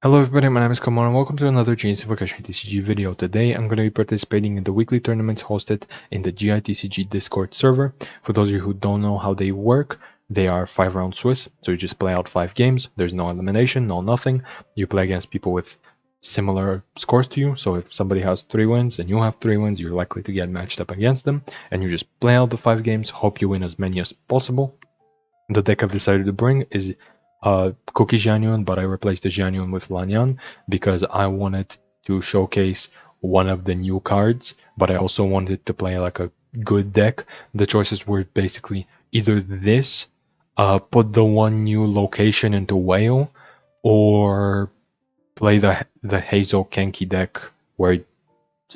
Hello everybody, my name is Kamar and welcome to another Genshin TCG video. Today I'm going to be participating in the weekly tournaments hosted in the GITCG Discord server. For those of you who don't know how they work, they are 5-round Swiss, so you just play out 5 games. There's no elimination, no nothing. You play against people with similar scores to you, so if somebody has 3 wins and you have 3 wins, you're likely to get matched up against them, and you just play out the 5 games, hope you win as many as possible. The deck I've decided to bring is Cookie Jianyun, but I replaced the Jianyun with Lanyan because I wanted to showcase one of the new cards, but I also wanted to play like a good deck. The choices were basically either this, put the one new location into Whale, or play the Hazel Kenki deck where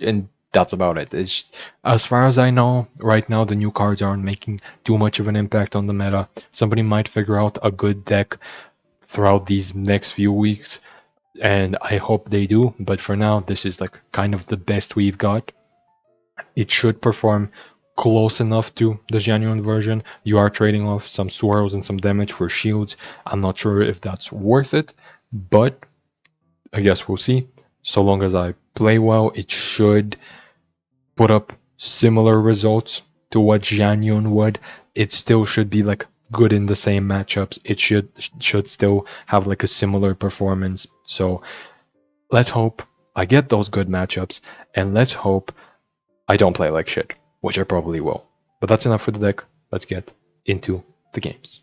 and that's about it. It's, as far as I know, right now the new cards aren't making too much of an impact on the meta. Somebody might figure out a good deck throughout these next few weeks, and I hope they do. But for now, this is like kind of the best we've got. It should perform close enough to the genuine version. You are trading off some swirls and some damage for shields. I'm not sure if that's worth it, but I guess we'll see. So long as I play well, it should put up similar results to what Jianyun would. It still should be like good in the same matchups. It should still have like a similar performance. So let's hope I get those good matchups, and let's hope I don't play like shit, which I probably will. But that's enough for the deck. Let's get into the games.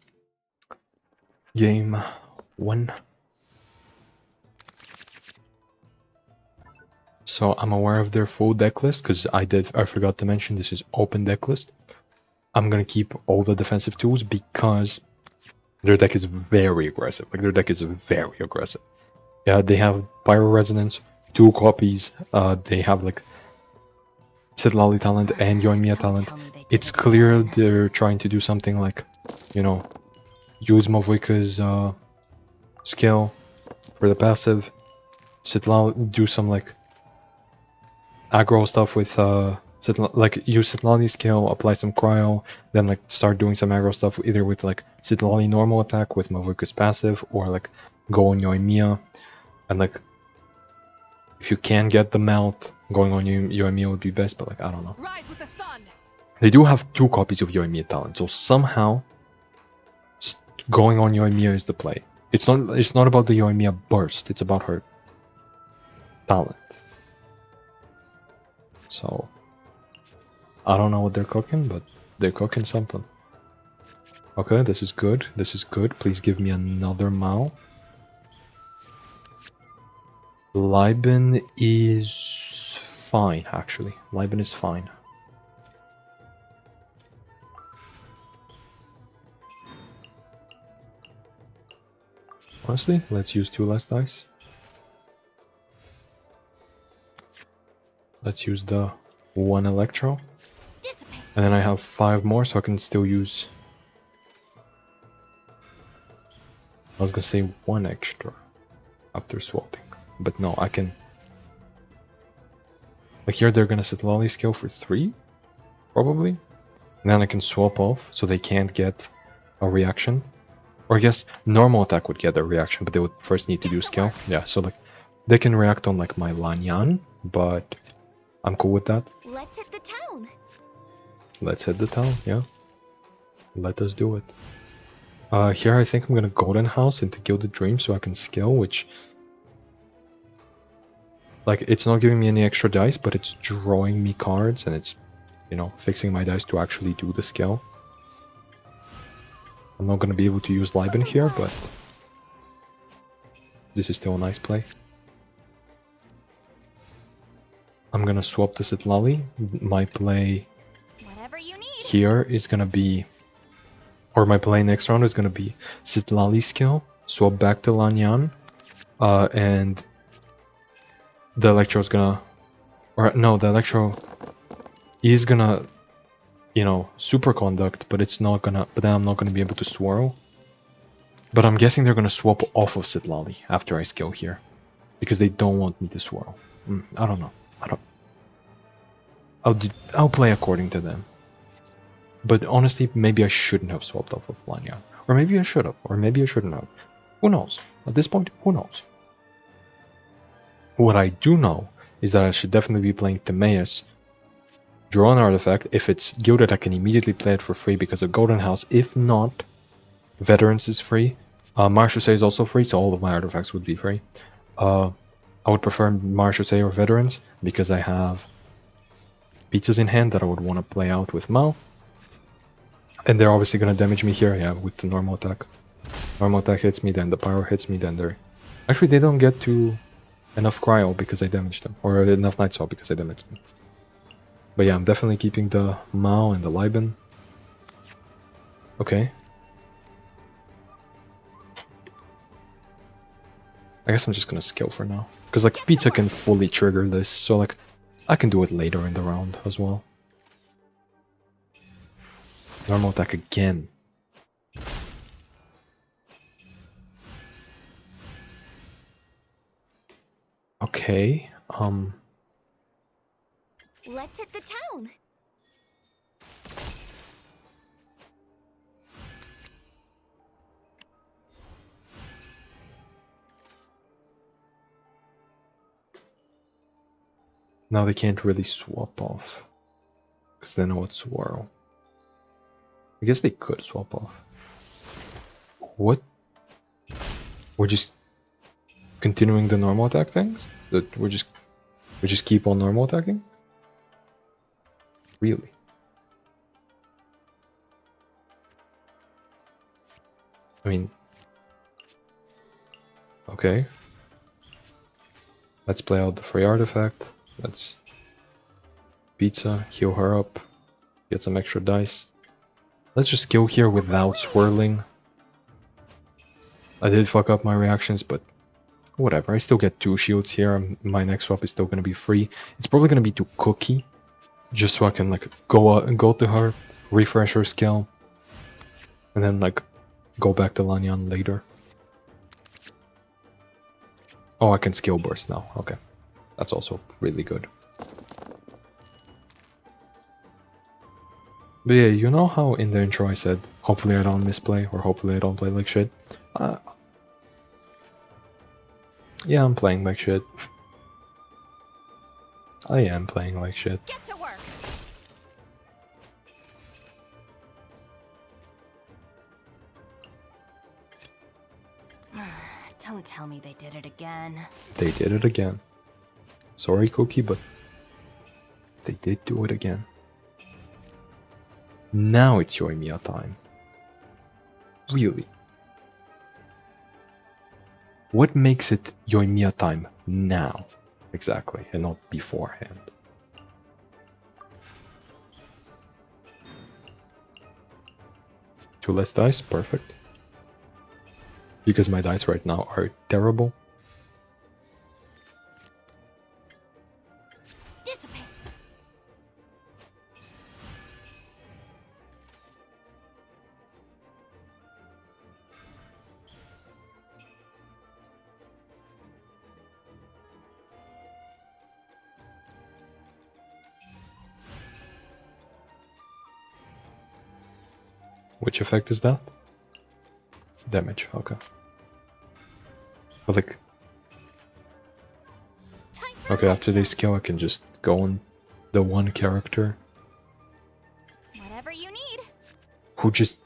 Game 1. So I'm aware of their full deck list because I forgot to mention this is open deck list. I'm gonna keep all the defensive tools because their deck is very aggressive. Like their deck is very aggressive. Yeah, they have Pyro Resonance, 2 copies. They have like Sitlali talent and Yoimiya talent. It's clear they're trying to do something like, you know, use Mavuika's skill for the passive. Sitlali do some like aggro stuff with like use Sitlali's skill, apply some cryo, then like start doing some aggro stuff either with like Sitlali normal attack with Mavuika's passive, or like go on Yoimiya, and like if you can get them out, going on Yoimiya would be best, but like I don't know. They do have 2 copies of Yoimiya talent, so somehow going on Yoimiya is the play. It's not about the Yoimiya burst, it's about her talent. So I don't know what they're cooking, but they're cooking something. Okay, this is good. This is good. Please give me another Mao. Liben is fine, actually. Liben is fine. Honestly, let's use 2 less dice. Let's use the 1 Electro. And then I have 5 more, so I can still use... I was gonna say 1 extra after swapping. But no, I can... Like here they're gonna set Lolly skill for 3? Probably? And then I can swap off, so they can't get a reaction. Or I guess normal attack would get a reaction, but they would first need to do skill. Yeah, so like they can react on like my Lanyan, but I'm cool with that. Let's hit the town. Let's hit the town, yeah. Let us do it. Here I think I'm gonna Golden House into Gilded Dream so I can skill, which... Like, it's not giving me any extra dice, but it's drawing me cards, and it's, you know, fixing my dice to actually do the skill. I'm not gonna be able to use Liben here, but... This is still a nice play. I'm gonna swap to Sitlali. My play here is gonna be... Or my play next round is gonna be Sitlali skill, swap back to Lanyan, and the Electro's gonna... Or no, the Electro is gonna, you know, superconduct, but it's not gonna... But then I'm not gonna be able to swirl. But I'm guessing they're gonna swap off of Sitlali after I skill here, because they don't want me to swirl. I don't know. I'll play according to them. But honestly, maybe I shouldn't have swapped off of Lanyan. Or maybe I should have. Or maybe I shouldn't have. Who knows? At this point, who knows? What I do know is that I should definitely be playing Timaeus, draw an artifact. If it's gilded, I can immediately play it for free because of Golden House. If not, Veterans is free. Marshuse is also free, so all of my artifacts would be free. I would prefer Marshuse or Veterans because I have pizzas in hand that I would want to play out with Mao. And they're obviously going to damage me here, yeah, with the normal attack. Normal attack hits me, then the pyro hits me, then they're... Actually, they don't get to enough cryo because I damaged them, or enough night saw because I damaged them. But yeah, I'm definitely keeping the Mao and the Liben. Okay. I guess I'm just gonna skill for now. Because like pizza can fully trigger this, so like I can do it later in the round as well. Normal attack again. Okay, Let's hit the town. now they can't really swap off. Because they know it's Swirl. I guess they could swap off. What? We're just continuing the normal attack things? That we just keep on normal attacking? Really? I mean, okay. Let's play out the free artifact. Let's pizza, heal her up, get some extra dice. Let's just kill here without swirling. I did fuck up my reactions, but whatever. I still get 2 shields here. My next swap is still gonna be free. It's probably gonna be to Cookie, just so I can like go to her, refresh her skill, and then like go back to Lanyan later. Oh, I can skill burst now. Okay, that's also really good. But yeah, you know how in the intro I said, hopefully I don't misplay, or hopefully I don't play like shit? Yeah, I'm playing like shit. I am playing like shit. Get to work. Don't tell me they did it again. They did it again. Sorry, Cookie, but they did do it again. Now it's Yoimiya time. Really? What makes it Yoimiya time now? Exactly, and not beforehand. Two less dice, perfect. Because my dice right now are terrible. Dissipate. Which effect is that? Damage, okay. But like... Okay, after they skill I can just go on the one character. Whatever you need. Who just...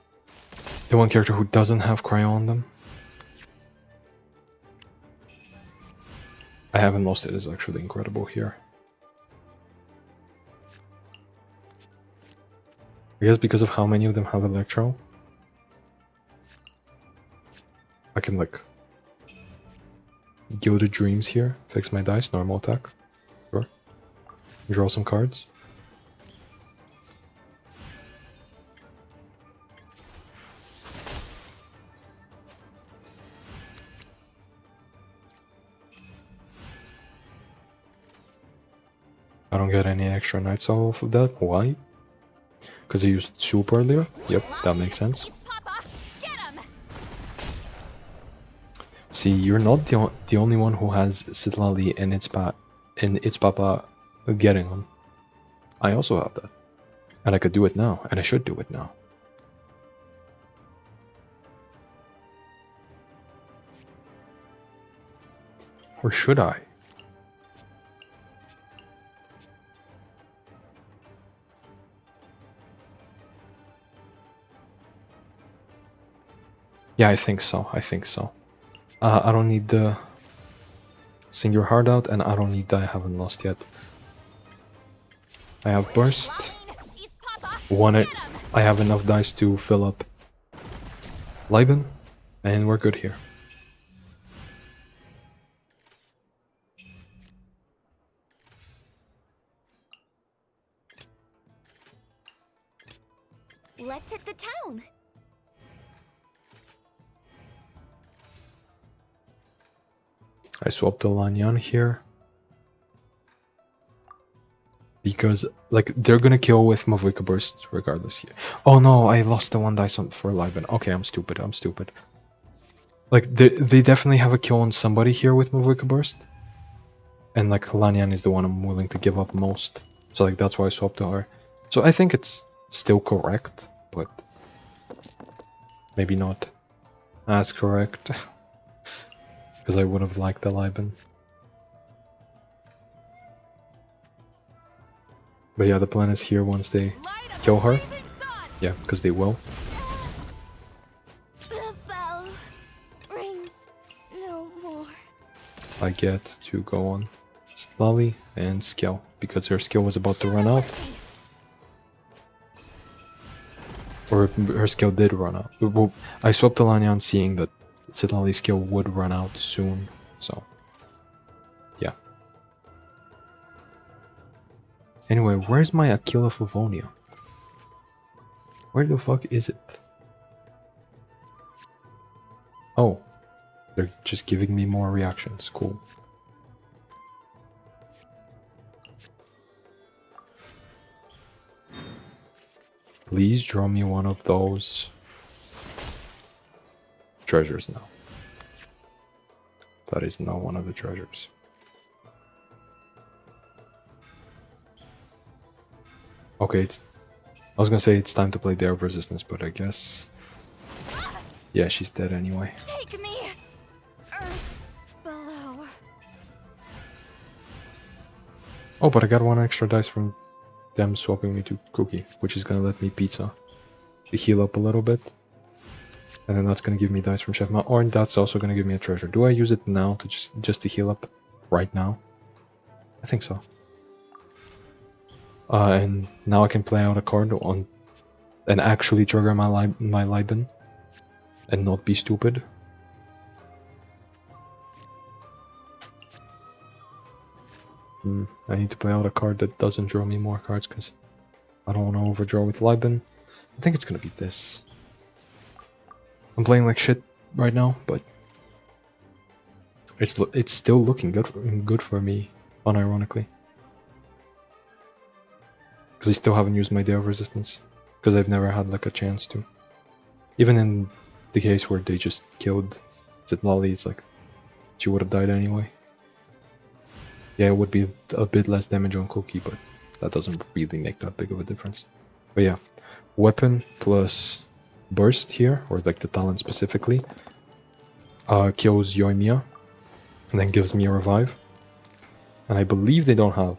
The one character who doesn't have cryo on them. I haven't lost it is actually incredible here. I guess because of how many of them have Electro, I can like Gilded Dreams here, fix my dice, normal attack, sure. Draw some cards. I don't get any extra nights off of that. Why? Because I used soup earlier? Yep, that makes sense. Papa, get him. See, you're not the only one who has Sitlali and its papa getting them. I also have that. And I could do it now, and I should do it now. Or should I? Yeah, I think so. I think so. I don't need the Sing Your Heart Out, and I don't need that. I haven't lost yet. I have Burst. Want it. I have enough dice to fill up Liben, and we're good here. Let's hit the town. I swapped the Lanyan here. Because, like, they're gonna kill with Mavika Burst regardless here. Oh no, I lost the one dice for Liben. Okay, I'm stupid, I'm stupid. Like, they definitely have a kill on somebody here with Mavika Burst. And, like, Lanyan is the one I'm willing to give up most. So, like, that's why I swapped to her. So I think it's still correct, but maybe not as correct. Because I would have liked the Liben. But yeah, the plan is here once they kill her. Yeah, because they will. The bell rings no more. I get to go on Lolly and skill because her skill was about to run out. Or her skill did run out. Well, I swapped the Lanyan seeing that Citlali's skill would run out soon, so yeah. Anyway, where's my Aquila Favonia? Where the fuck is it? Oh, they're just giving me more reactions. Cool. Please draw me one of those treasures now. That is not one of the treasures. Okay, I was gonna say it's time to play Dare of Resistance, but I guess... Yeah, she's dead anyway. Take me earth below. Oh, but I got one extra dice from them swapping me to Cookie, which is gonna let me pizza to heal up a little bit. And then that's gonna give me dice from Chef Ma, or that's also gonna give me a treasure. Do I use it now to just to heal up right now? I think so. And now I can play out a card on and actually trigger my Liben and not be stupid. I need to play out a card that doesn't draw me more cards because I don't want to overdraw with Liben. I think it's gonna be this. I'm playing like shit right now, but it's still looking good for me, unironically. Because I still haven't used my Day of Resistance, because I've never had like a chance to. Even in the case where they just killed Zitlali, it's like she would have died anyway. Yeah, it would be a bit less damage on Cookie, but that doesn't really make that big of a difference. But yeah, weapon plus burst here, or like the talent specifically, kills Yoimiya, and then gives me a revive. And I believe they don't have...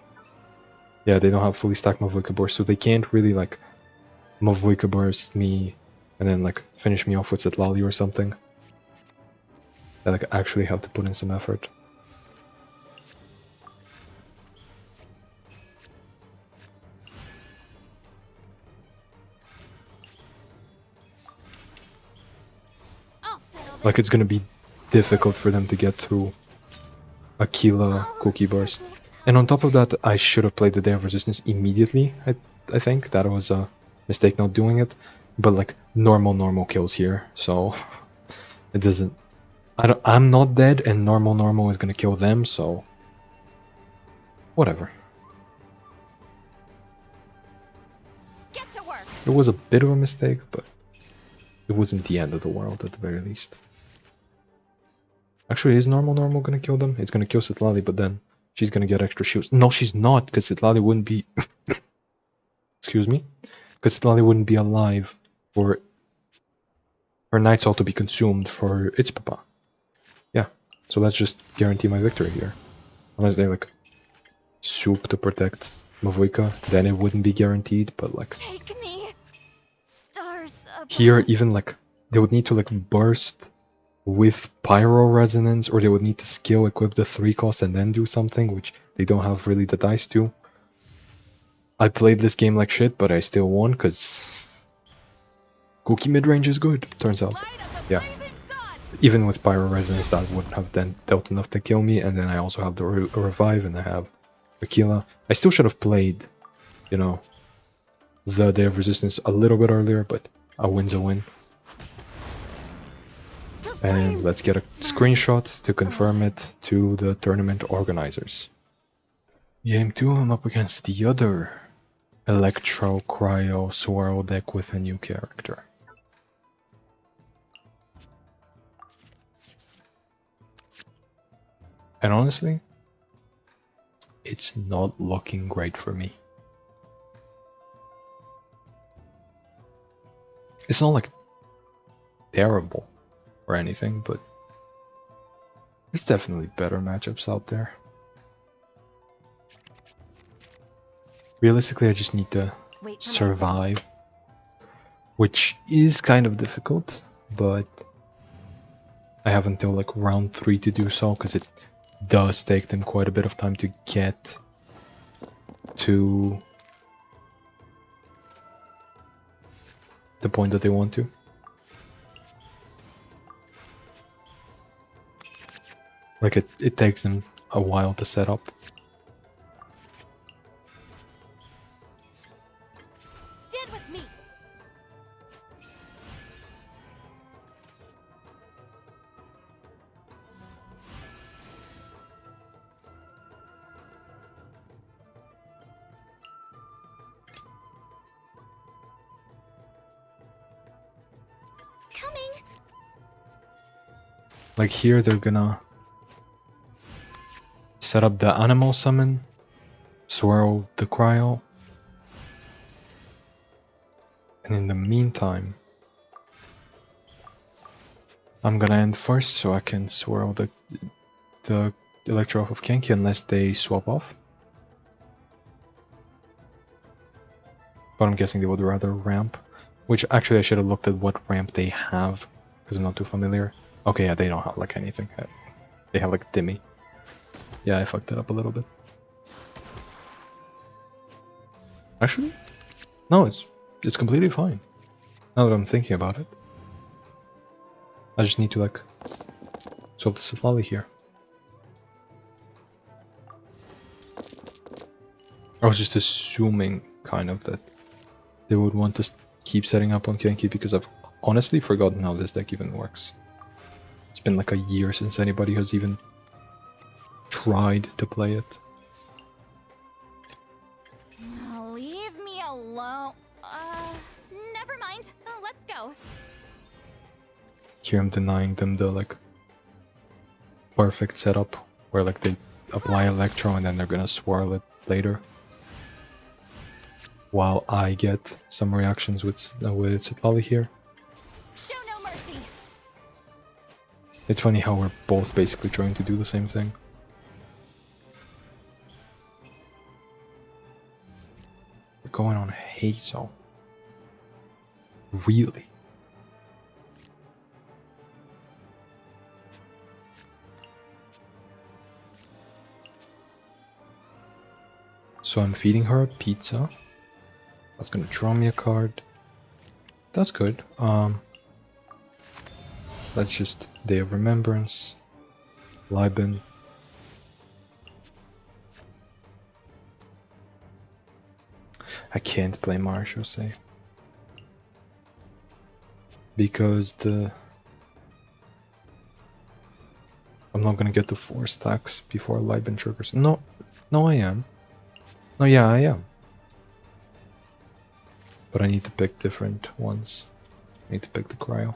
Yeah, they don't have fully stacked Mavlika Burst, so they can't really like Mavlika Burst me and then like finish me off with Zitlali or something. They like actually have to put in some effort. Like it's gonna be difficult for them to get through Aquila Cookie Burst. And on top of that, I should have played the Day of Resistance immediately. I think that was a mistake not doing it. But like normal kills here, so it doesn't... I'm not dead, and normal is gonna kill them, so whatever. Get to work. It was a bit of a mistake, but it wasn't the end of the world at the very least. Actually, is normal gonna kill them? It's gonna kill Citlali, but then she's gonna get extra shields. No, she's not, because Citlali wouldn't be... Excuse me? Because Citlali wouldn't be alive for her Night Soul to be consumed for its papa. Yeah, so let's just guarantee my victory here. Unless they like soup to protect Mavlika, then it wouldn't be guaranteed, but like... Take me. Stars above. Here, even like they would need to like burst with pyro resonance, or they would need to skill equip the 3 cost and then do something, which they don't have really the dice to. I played this game like shit, but I still won because Cookie mid-range is good, turns out. Yeah. Even with pyro resonance, that wouldn't have then dealt enough to kill me, and then I also have the revive, and I have Aquila. I still should have played, you know, the Day of Resistance a little bit earlier, but a win's a win. And let's get a screenshot to confirm it to the tournament organizers. Game 2, I'm up against the other Electro Cryo Swirl deck with a new character. And honestly, it's not looking great for me. It's not like terrible or anything, but there's definitely better matchups out there. Realistically, I just need to survive, which is kind of difficult, but I have until like round 3 to do so, because it does take them quite a bit of time to get to the point that they want to. Like it takes them a while to set up. Stand with me. Coming. Like here, they're gonna set up the animal summon, swirl the cryo, and in the meantime, I'm gonna end first so I can swirl the Electro off of Kenki unless they swap off. But I'm guessing they would rather ramp, which actually I should have looked at what ramp they have, because I'm not too familiar. Okay, yeah, they don't have like anything. They have like Dimmy. Yeah, I fucked it up a little bit. Actually, no, it's completely fine. Now that I'm thinking about it. I just need to like swap the Safali here. I was just assuming kind of that they would want to keep setting up on Kenki, because I've honestly forgotten how this deck even works. It's been like a year since anybody has even tried to play it. Leave me alone. Never mind. Let's go. Here I'm denying them the like perfect setup where like they apply Electro and then they're gonna swirl it later, while I get some reactions with Citlali here. Show no mercy. It's funny how we're both basically trying to do the same thing. We're going on Hazel. Really? So I'm feeding her a pizza. That's gonna draw me a card. That's good. That's just Day of Remembrance. Liben. I can't play Marshall, because I'm not gonna get the 4 stacks before Liben triggers. No, I am. No, yeah, I am. But I need to pick different ones. I need to pick the cryo.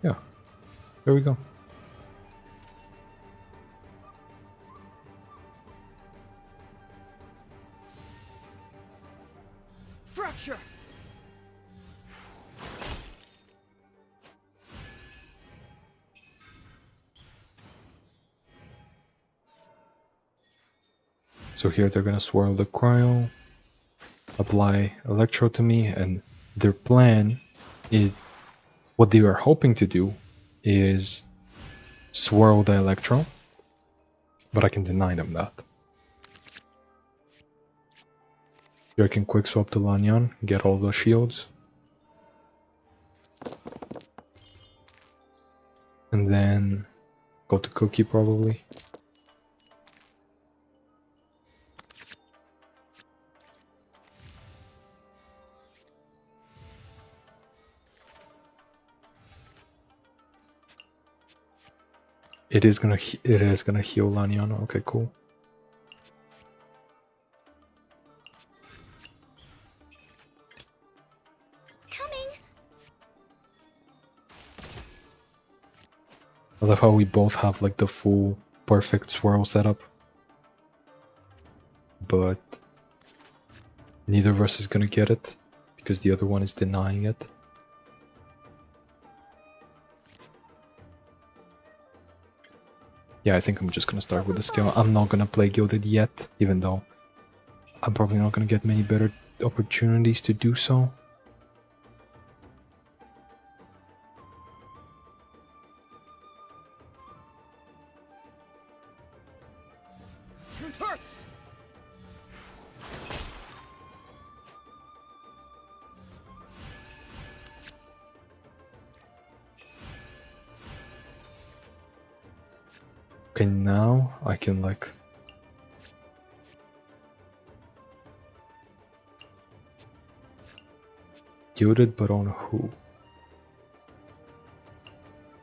Yeah, there we go. Fracture. So here they're gonna swirl the cryo, apply Electro to me, and their plan it what they were hoping to do is swirl the Electro, but I can deny them that. Here I can quick swap to Lanyan, get all those shields. And then go to Cookie probably. It is gonna heal Lanyan. Okay, cool. Coming. I love how we both have like the full perfect swirl setup, but neither of us is gonna get it because the other one is denying it. Yeah, I think I'm just gonna start with the skill. I'm not gonna play Gilded yet, even though I'm probably not gonna get many better opportunities to do so. Okay, now I can like Gilded, but on who?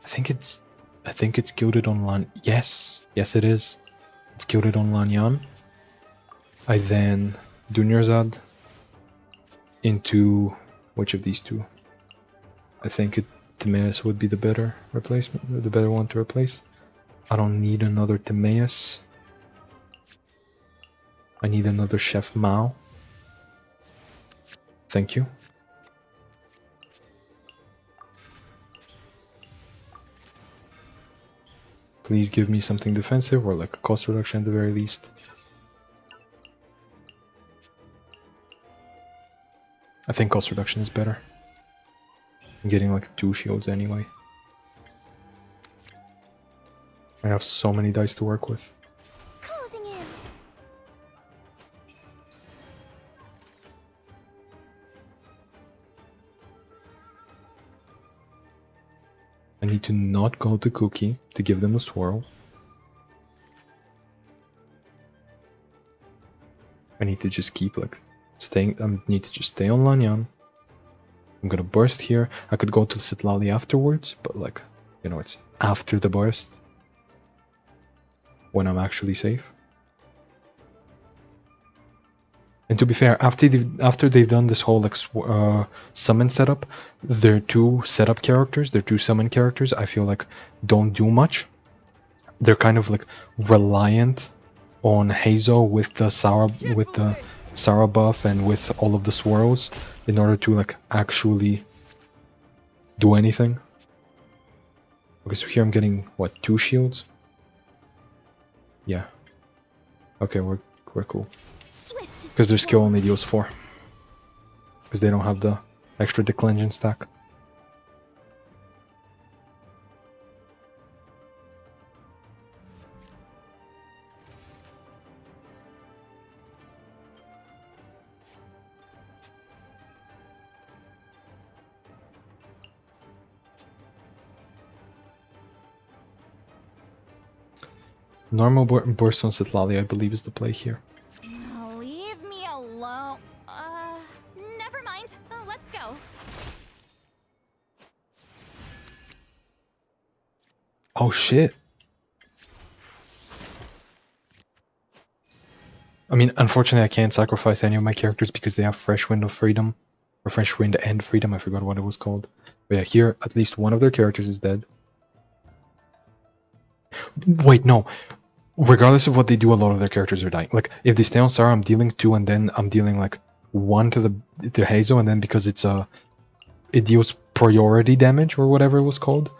I think it's Gilded on Lan. Yes, it is. It's Gilded on Lanyan. I then do Nurzad into which of these two? I think Timaeus would be the better replacement, the better one to replace. I don't need another Timaeus. I need another Chef Mao. Thank you. Please give me something defensive or like a cost reduction at the very least. I think cost reduction is better. I'm getting like 2 shields anyway. I have so many dice to work with. Closing in. I need to not go to Cookie to give them a swirl. I need to just keep like staying. I need to just stay on Lanyan. I'm gonna burst here. I could go to Sitlali afterwards, but like, you know, it's after the burst when I'm actually safe. And to be fair, after they've done this whole like summon setup, their 2 setup characters, their 2 summon characters, I feel like don't do much. They're kind of like reliant on Hazo with the Sara buff and with all of the swirls in order to like actually do anything. Okay, so here I'm getting what, 2 shields? Yeah. Okay, we're cool. Because their skill only deals 4. Because they don't have the extra declension stack. Normal burst on Sitlali, I believe, is the play here. Leave me alone. Never mind. Let's go. Oh shit. I mean, unfortunately I can't sacrifice any of my characters because they have Fresh Wind of Freedom. Or Fresh Wind and Freedom, I forgot what it was called. But yeah, here at least one of their characters is dead. Wait, no. Regardless of what they do, a lot of their characters are dying. Like, if they stay on Sarah, I'm dealing 2 and then I'm dealing like 1 to Hazo, and then because it deals priority damage or whatever it was called.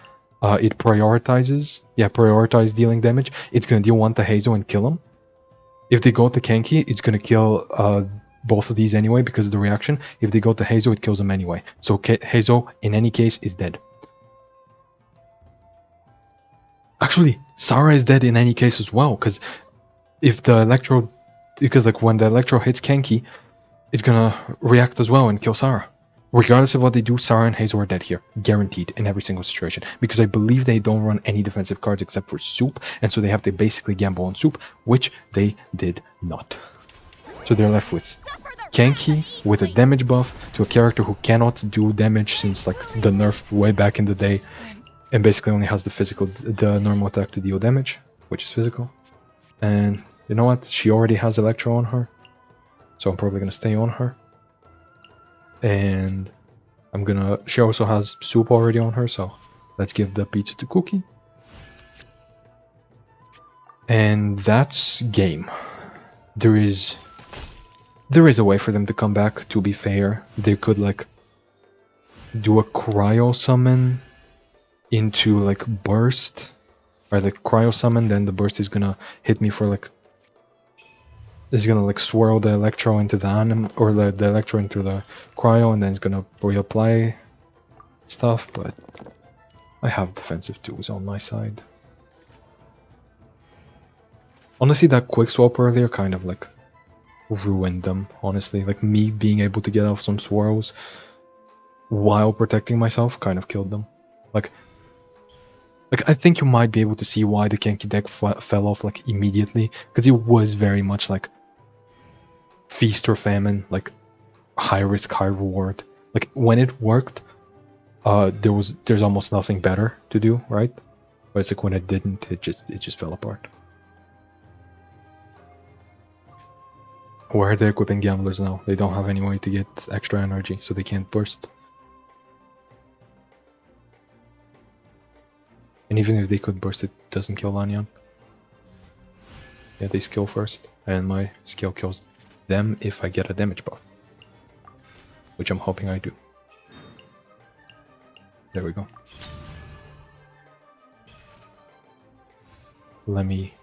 It prioritizes. Yeah, prioritize dealing damage. It's gonna deal 1 to Hazo and kill him. If they go to Kenki, it's gonna kill both of these anyway because of the reaction. If they go to Hazo, it kills them anyway. So Hazo, in any case, is dead. Actually, Sarah is dead in any case as well, because like when the Electro hits Kenki, it's gonna react as well and kill Sarah. Regardless of what they do, Sarah and Hazel are dead here, guaranteed in every single situation. Because I believe they don't run any defensive cards except for Soup, and so they have to basically gamble on Soup, which they did not. So they're left with Kenki with a damage buff to a character who cannot do damage since like the nerf way back in the day, and basically only has the normal attack to deal damage, which is physical. And you know what? She already has Electro on her, so I'm probably gonna stay on her. And she also has Soup already on her, so let's give the pizza to Cookie. And that's game. There is a way for them to come back, to be fair. They could like do a cryo summon into like burst, or like cryo summon, then the burst is gonna hit me for like, it's gonna like swirl the Electro into the anim, or the Electro into the cryo, and then it's gonna reapply stuff. But I have defensive tools on my side. Honestly, that quick swap earlier kind of like ruined them, honestly. Like me being able to get off some swirls while protecting myself kind of killed them. Like I think you might be able to see why the Kenki deck fell off like immediately, because it was very much like feast or famine, like high risk, high reward. Like when it worked, there's almost nothing better to do, right? But it's like when it didn't, it just fell apart. Where are they equipping gamblers now? They don't have any way to get extra energy, so they can't burst. And even if they could burst, it doesn't kill Lanyan. Yeah, they skill first, and my skill kills them if I get a damage buff. Which I'm hoping I do. There we go. Let me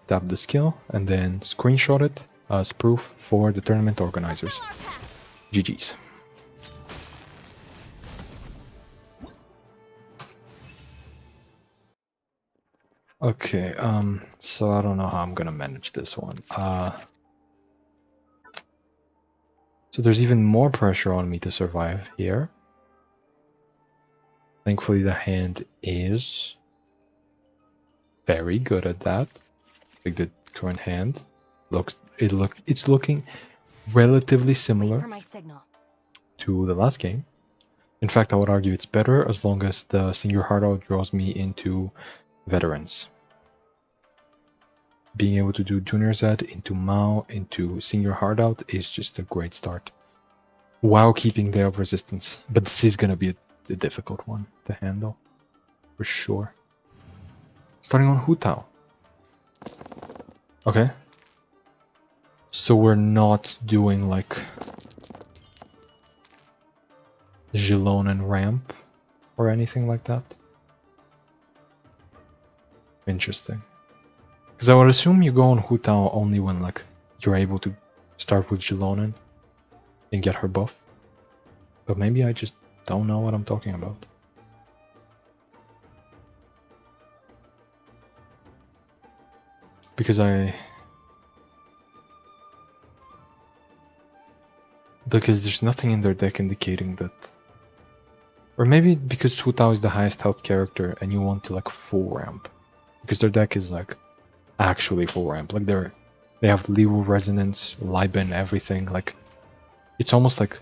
tap the skill and then screenshot it as proof for the tournament organizers. GG's. Okay, so I don't know how I'm gonna manage this one. So there's even more pressure on me to survive here. Thankfully the hand is very good at that. Like the current hand it's looking relatively similar to the last game. In fact, I would argue it's better as long as the Sing Your Heart Out draws me into veterans. Being able to do Junior Z into Mao into Sing Your Heart Out is just a great start, while keeping their resistance. But this is gonna be a difficult one to handle, for sure. Starting on Hu Tao. Okay. So we're not doing like Gilon and Ramp or anything like that. Interesting. Because I would assume you go on Hu Tao only when like you're able to start with Gilonen and get her buff. But maybe I just don't know what I'm talking about. Because there's nothing in their deck indicating that. Or maybe because Hu Tao is the highest health character and you want to like full ramp. Because their deck is like actually full ramp. Like they have Liwu Resonance, Liben, everything. Like it's almost like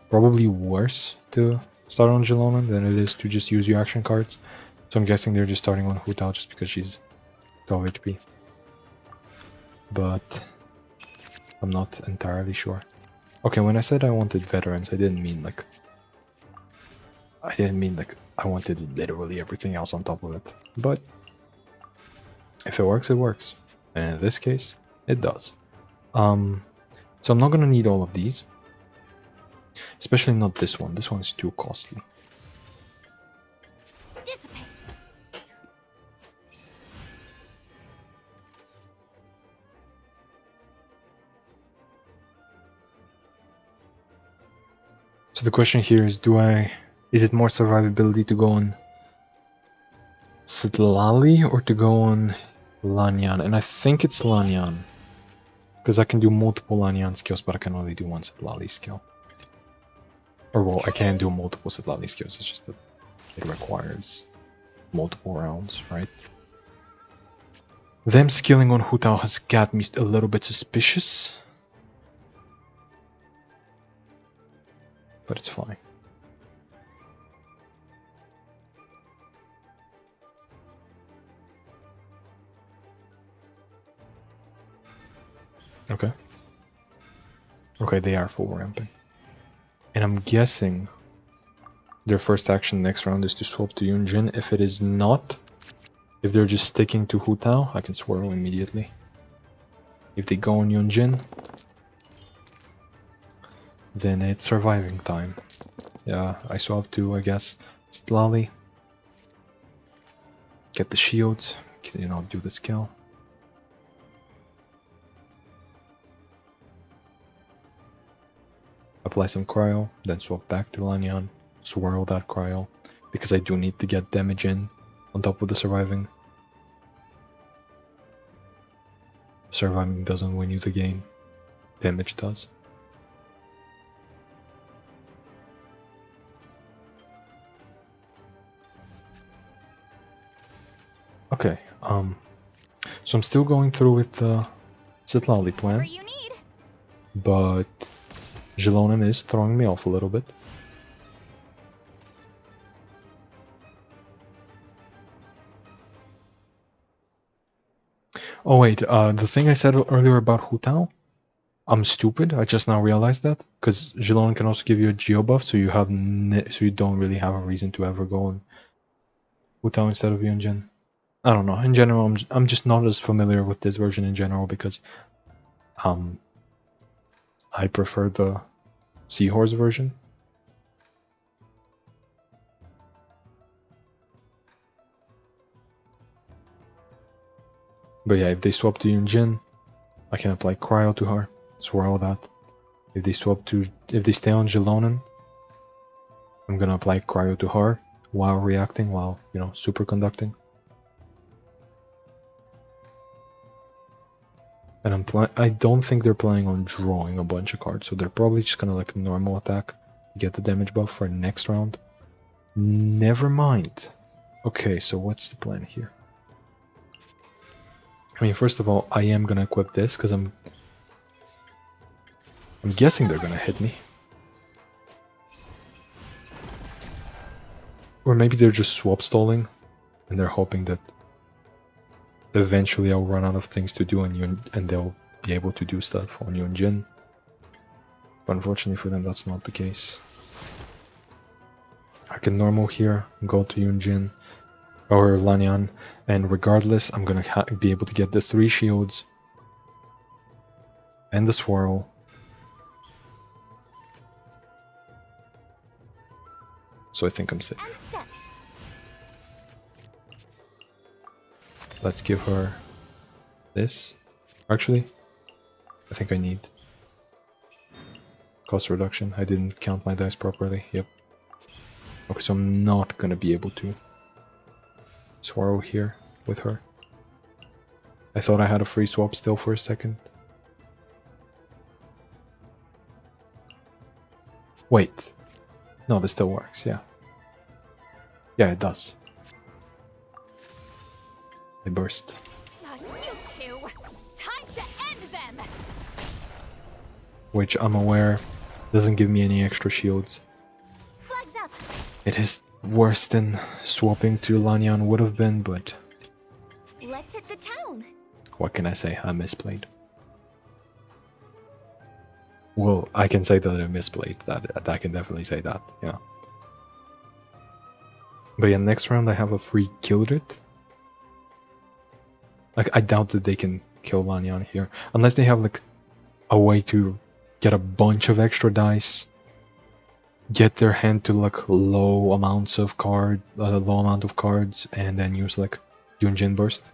probably worse to start on Gilonen than it is to just use your action cards. So I'm guessing they're just starting on Hu Tao just because she's 12 HP. But I'm not entirely sure. Okay, when I said I wanted veterans, I didn't mean like I wanted literally everything else on top of it. But if it works, it works. And in this case, it does. So I'm not gonna need all of these. Especially not this one. This one is too costly. Dissipate. So the question here is, is it more survivability to go on Sitlali or to go on Lanyan? And I think it's Lanyan. Because I can do multiple Lanyan skills, but I can only do one Sitlali skill. Or well, I can do multiple Sitlali skills, it's just that it requires multiple rounds, right? Them skilling on Hu Tao has got me a little bit suspicious. But it's fine. Okay. Okay, they are full ramping. And I'm guessing their first action next round is to swap to Yunjin. If it is not, if they're just sticking to Hu Tao, I can swirl immediately. If they go on Yunjin, then it's surviving time. Yeah, I swap to, I guess, Stlali. Get the shields, you know, do the skill. Apply some cryo, then swap back to Lanyan, swirl that cryo, because I do need to get damage in on top of the surviving. Surviving doesn't win you the game, damage does. Okay, so I'm still going through with the Sitlali plan, but Jelonen is throwing me off a little bit. Oh wait, the thing I said earlier about Hu Tao, I'm stupid. I just now realized that because Jelonen can also give you a geo buff, so you don't really have a reason to ever go on Hu Tao instead of Yunjin. I don't know. In general, I'm just not as familiar with this version in general because I prefer the Seahorse version. But yeah, if they swap to Yunjin, I can apply cryo to her, swirl that. If they stay on Jelonen, I'm gonna apply cryo to her while reacting, while, you know, superconducting. And I don't think they're planning on drawing a bunch of cards, so they're probably just gonna like normal attack, get the damage buff for next round. Never mind. Okay, so what's the plan here? I mean, first of all, I am gonna equip this because I'm guessing they're gonna hit me. Or maybe they're just swap stalling and they're hoping that eventually I'll run out of things to do and they'll be able to do stuff on Yunjin. But unfortunately for them, that's not the case. I can normal here, go to Yunjin or Lanyan, and regardless, I'm gonna be able to get the 3 shields and the swirl. So I think I'm safe. Let's give her this. Actually, I think I need cost reduction. I didn't count my dice properly. Yep. Okay, so I'm not gonna be able to swirl here with her. I thought I had a free swap still for a second. Wait. No, this still works, yeah. Yeah, it does. They burst. You two. Time to end them. Which I'm aware doesn't give me any extra shields. Flags up. It is worse than swapping to Lanyan would have been, but Let's hit the town. what can I say? I misplayed. Well, I can say that I misplayed. That I can definitely say that, yeah. But yeah, next round I have a free Kildred. Like, I doubt that they can kill Lanyan here. Unless they have, like, a way to get a bunch of extra dice. Get their hand to, like, low amount of cards, and then use, like, Yunjin Burst.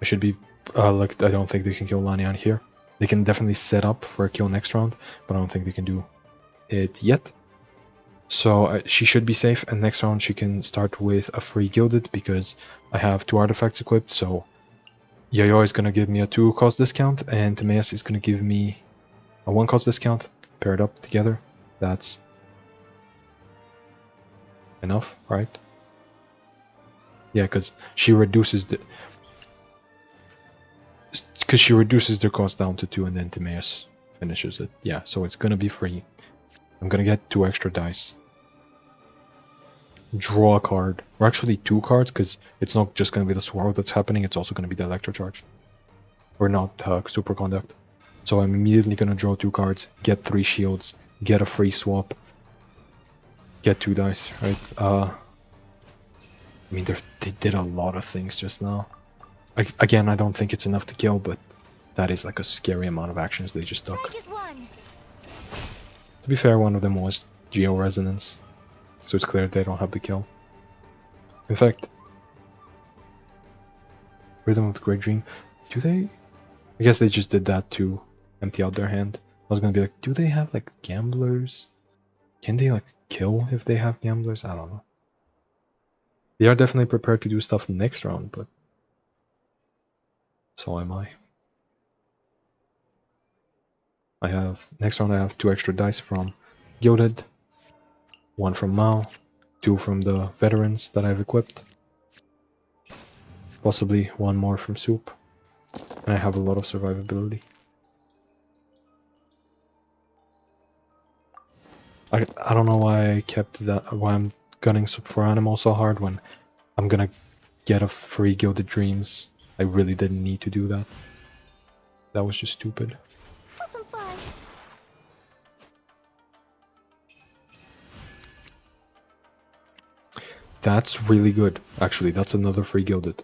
I should be, like, I don't think they can kill Lanyan here. They can definitely set up for a kill next round, but I don't think they can do it yet. So she should be safe, and next round she can start with a free Gilded because I have 2 artifacts equipped, so Yo-Yo is gonna give me a 2 cost discount, and Timaeus is gonna give me a 1 cost discount, paired up together. That's enough, right? Yeah, because she reduces the... Because she reduces their cost down to 2, and then Timaeus finishes it. Yeah, so it's gonna be free. I'm gonna get 2 extra dice. Draw a card. Or actually 2 cards, because it's not just gonna be the Swirl that's happening, it's also gonna be the Electro Charge. Or not, Superconduct. So I'm immediately gonna draw 2 cards, get 3 shields, get a free swap, get 2 dice, right? I mean, they did a lot of things just now. Again, I don't think it's enough to kill, but that is like a scary amount of actions they just took. To be fair, one of them was Geo Resonance, so it's clear they don't have the kill. In fact, Rhythm of the Great Dream, do they? I guess they just did that to empty out their hand. I was gonna be like, do they have like gamblers? Can they like kill if they have gamblers? I don't know. They are definitely prepared to do stuff next round, but so am I. Next round I have 2 extra dice from Gilded, 1 from Mao, 2 from the veterans that I've equipped, possibly 1 more from Soup, and I have a lot of survivability. I don't know why I kept that, why I'm gunning for Animal so hard when I'm gonna get a free Gilded Dreams. I really didn't need to do that. That was just stupid. That's really good, actually. That's another free Gilded.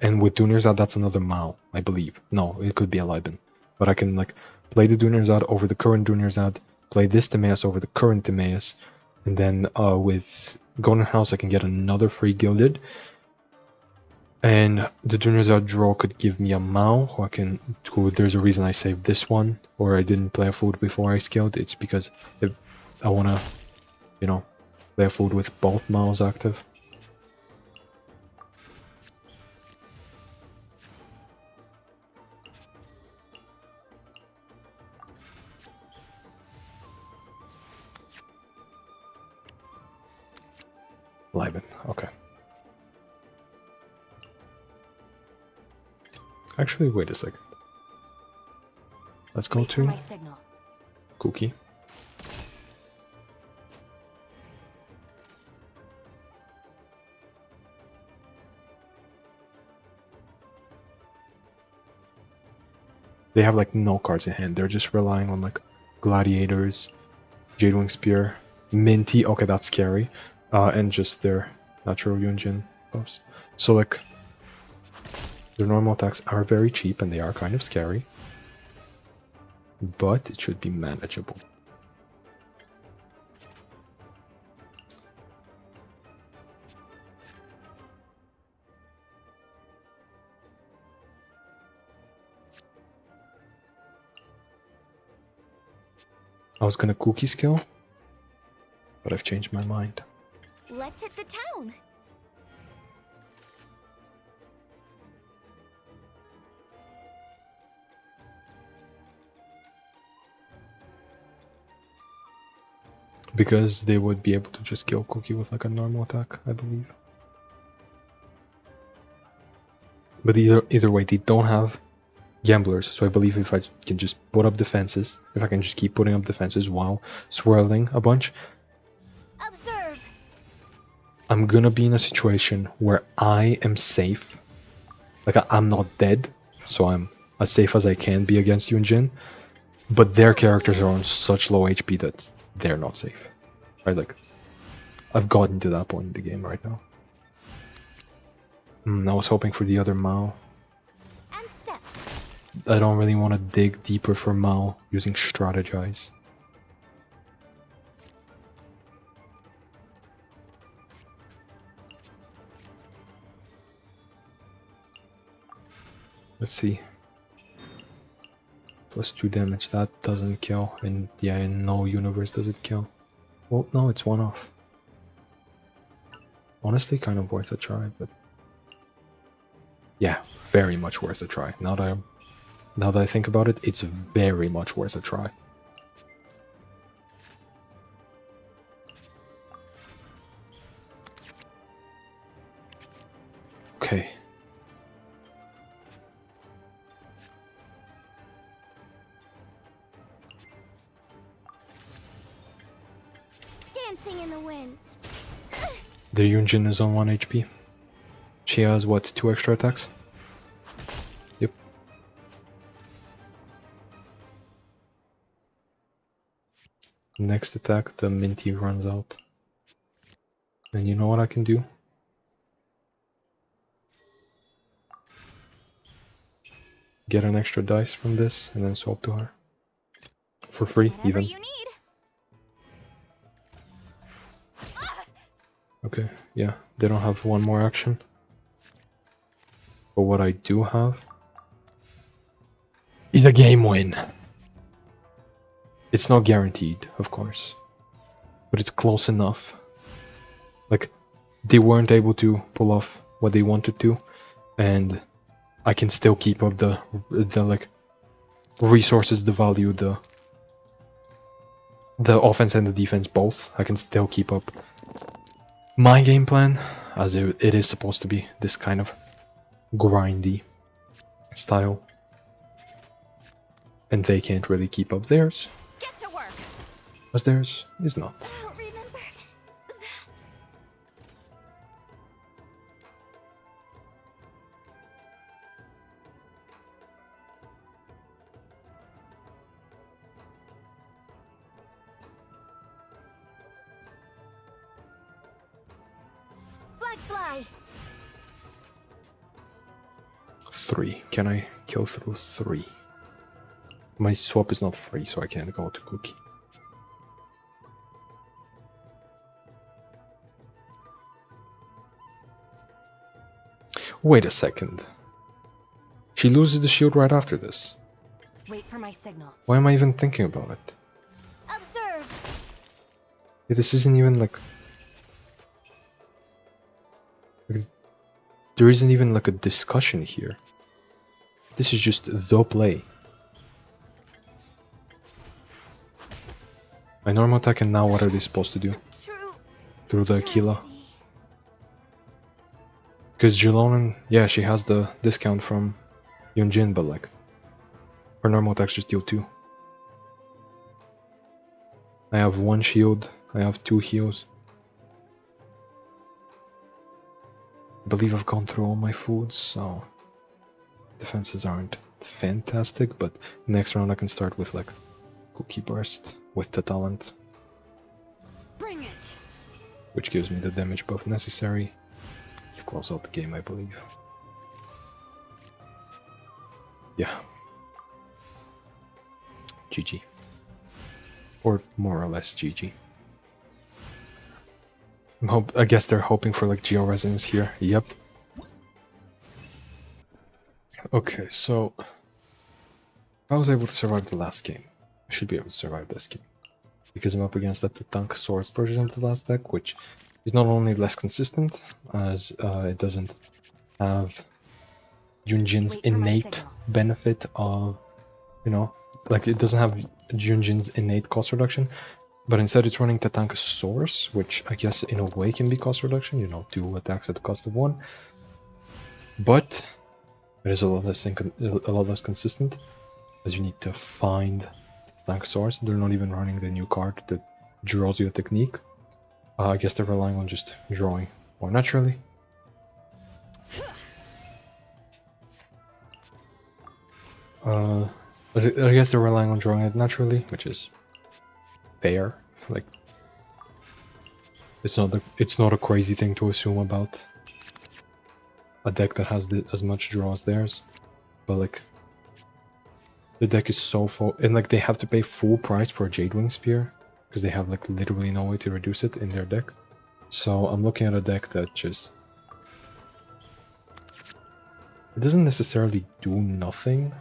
And with Dunerzad, that's another Mao, I believe. No, it could be a Liben. But I can like play the Dunerzad over the current Dunerzad, play this Timaeus over the current Timaeus, and then with Golden House I can get another free Gilded. And the Dunerzad draw could give me a Mao, there's a reason I saved this one, or I didn't play a food before I scaled. It's because if I wanna, you know, play a food with both Maos active. Liben, okay. Actually, wait a second. Let's go to Cookie. They have like no cards in hand. They're just relying on like Gladiators, Jadewing Spear, Minty. Okay, that's scary. And just their natural Yunjin buffs. So like their normal attacks are very cheap and they are kind of scary, but it should be manageable. I was gonna Cookie skill, but I've changed my mind. Let's hit the town. Because they would be able to just kill Cookie with like a normal attack, I believe. But either way, they don't have gamblers, so I believe if I can just put up defenses, if I can just keep putting up defenses while swirling a bunch, Observe. I'm gonna be in a situation where I am safe. Like I'm not dead, so I'm as safe as I can be against Yunjin. But their characters are on such low HP that they're not safe. Right, like I've gotten to that point in the game right now. I was hoping for the other Mao. And step. I don't really want to dig deeper for Mao using Strategize. Let's see. +2 damage, that doesn't kill. And yeah, in no universe does it kill. Well, no, it's one off. Honestly, kind of worth a try, but yeah, very much worth a try. Now that I think about it, it's very much worth a try. Okay. Dancing in the wind. The Yunjin is on 1 HP. She has what, 2 extra attacks? Yep. Next attack, the Minty runs out. And you know what I can do? Get an extra dice from this and then swap to her. For free, Whatever even. you need. Okay, yeah, they don't have one more action. But what I do have is a game win. It's not guaranteed, of course, but it's close enough. Like, they weren't able to pull off what they wanted to, and I can still keep up the like resources, the value, the offense and the defense both. I can still keep up my game plan as it is supposed to be, this kind of grindy style, and they can't really keep up theirs, Get to work. as theirs is not. Remember that. Flag fly. 3. Can I kill through 3? My swap is not free, so I can't go to Cookie. Wait a second. She loses the shield right after this. Wait for my signal. Why am I even thinking about it? Observe. This isn't even like there isn't even like a discussion here. This is just the play. My normal attack, and now what are they supposed to do? True. Through the Aquila? Tragedy. Because Jilonen, yeah, she has the discount from Yunjin, but like her normal attacks just deal 2. I have 1 shield, I have 2 heals. I believe I've gone through all my foods, so defenses aren't fantastic, but next round I can start with like Cookie Burst with the talent, Bring it. which gives me the damage buff necessary to close out the game, I believe. Yeah. GG. Or more or less GG. I guess they're hoping for like Geo Resonance here. Yep. Okay, so I was able to survive the last game. I should be able to survive this game. Because I'm up against the Tatanka Swords version of the last deck, which is not only less consistent, as it doesn't have Junjin's innate benefit of, you know, like it doesn't have Junjin's innate cost reduction, but instead it's running Tatanka Source, which I guess in a way can be cost reduction, you know, 2 attacks at the cost of 1. But it is a lot less consistent, as you need to find Tatanka Source. They're not even running the new card that draws you a technique. I guess they're relying on just drawing more naturally. I guess they're relying on drawing it naturally, which is fair. Like, it's not a crazy thing to assume about a deck that has as much draw as theirs, but like the deck is so full, and like they have to pay full price for a Jadewing Spear because they have like literally no way to reduce it in their deck. So I'm looking at a deck that just it doesn't necessarily do nothing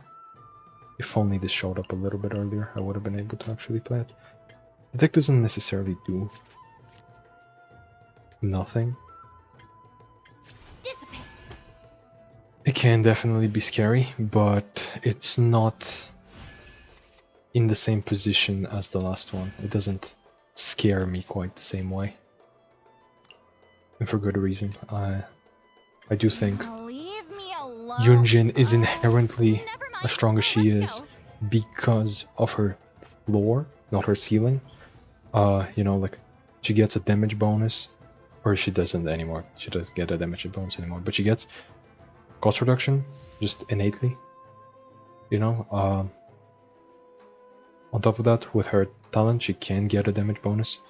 If only this showed up a little bit earlier, I would have been able to actually play it. The deck doesn't necessarily do nothing. Dissipate. It can definitely be scary, but it's not in the same position as the last one. It doesn't scare me quite the same way. And for good reason. I do think Leave me alone. Yunjin is inherently Never mind. as strong as she Let's is go. because of her floor, not her ceiling. You know, like she gets a damage bonus, or she doesn't anymore. She doesn't get a damage bonus anymore, but she gets cost reduction just innately. You know, on top of that, with her talent, she can get a damage bonus.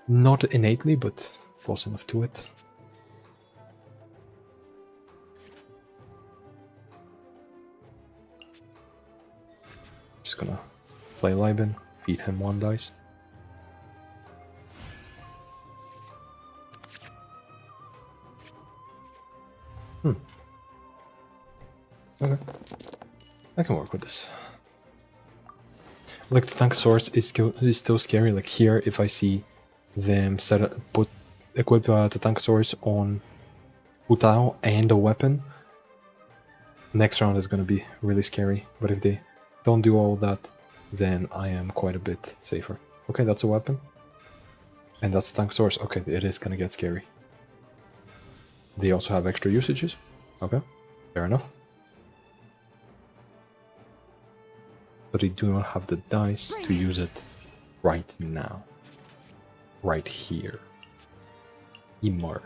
Not innately, but close enough to it. Just gonna play Liben, feed him 1 dice. Okay. I can work with this. Like, the tank source is still scary. Like, here, if I see them equip the tank source on Hu and a weapon, next round is gonna be really scary. But if they don't do all that, then I am quite a bit safer. Okay, that's a weapon. And that's the tank source. Okay, it is gonna get scary. They also have extra usages. Okay, fair enough. But they do not have the dice to use it right now. Right here. Emerge.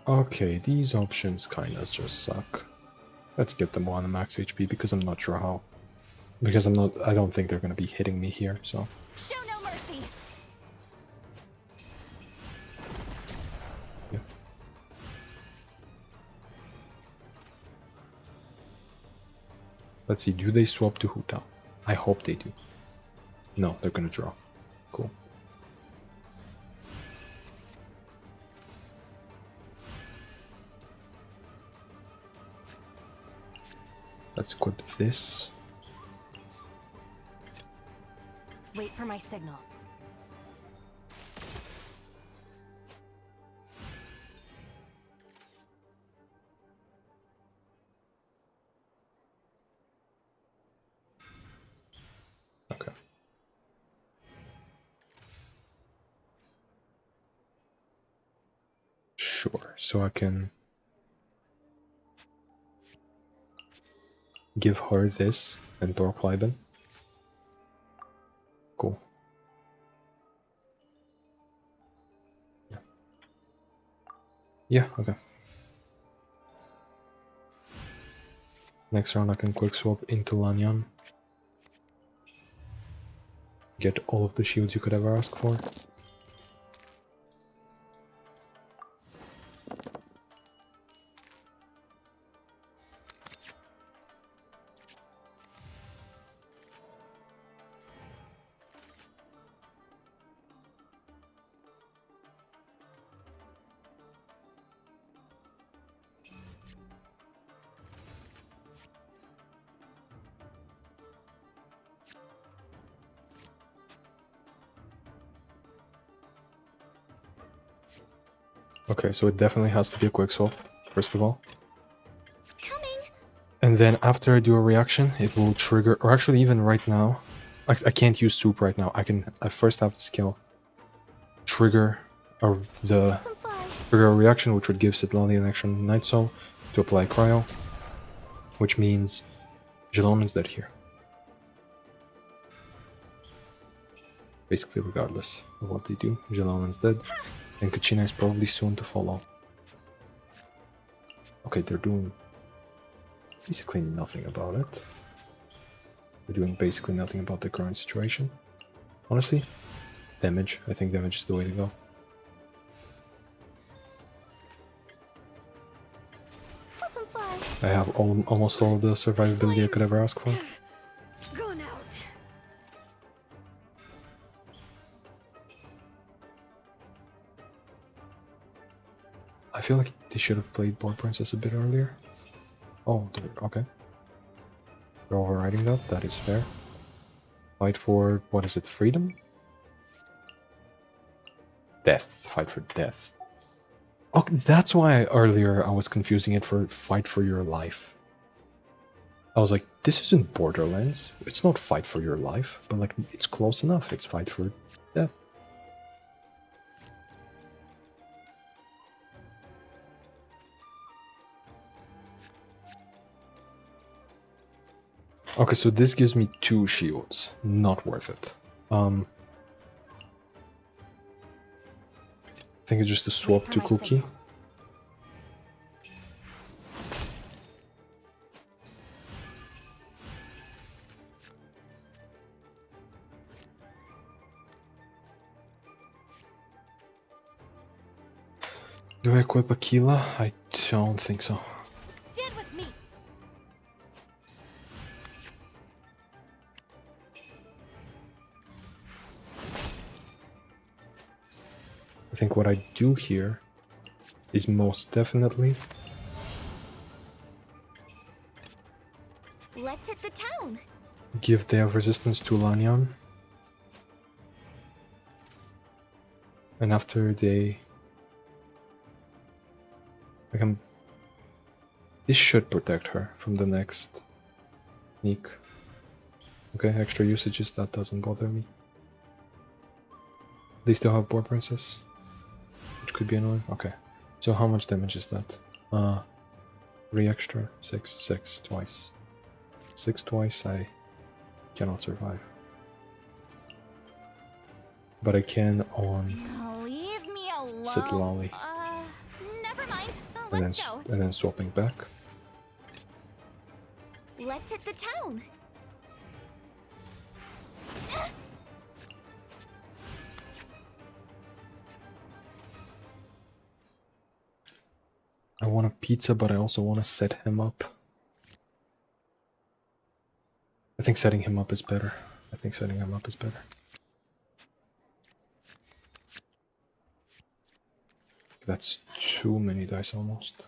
Okay, these options kinda just suck. Let's get them on max HP because I'm not sure how. Because I don't think they're gonna be hitting me here, so. Show no mercy. Yeah. Let's see, do they swap to Hu? I hope they do. No, they're gonna draw. Cool. Let's equip this. Wait for my signal. Okay. Sure, so I can give her this and Thor Kleiben. Cool. Yeah, okay. Next round I can quick swap into Lanyan. Get all of the shields you could ever ask for. Okay, so it definitely has to be a quick swap, first of all. Coming. And then after I do a reaction, it will trigger, or actually even right now, I can't use soup right now. I first have the skill trigger a reaction, which would give Citlali an extra Night Soul to apply Cryo, which means Jelonan's dead here. Basically, regardless of what they do, Jelonan's dead, and Kachina is probably soon to follow. Okay, they're doing basically nothing about it. They're doing basically nothing about the current situation. Honestly, damage. I think damage is the way to go. I have almost all of the survivability I could ever ask for. Gone out. feel like they should have played Boar Princess a bit earlier. Oh, okay. They're overriding that. That is fair. Fight for, what is it, freedom? Death. Fight for death. Oh, that's why earlier I was confusing it for fight for your life. I was like, this isn't Borderlands. It's not fight for your life, but like, it's close enough. It's fight for death. Okay, so this gives me 2 shields. Not worth it. I think it's just a swap to Cookie. Do I equip Aquila? I don't think so. Stand with me. I think what I do here is most definitely Let's hit the town. give their resistance to Lanyan. And after they... I can... This should protect her from the next sneak. Okay, extra usages, that doesn't bother me. They still have Boar Princess, which could be annoying. Okay, so how much damage is that? 3 extra, 6 twice. 6 twice, I cannot survive. But I can on Leave me alone. Sitlali. Never mind. And Let's go. then swapping back. Let's hit the town. I want a pizza, but I also want to set him up. I think setting him up is better. That's too many dice almost.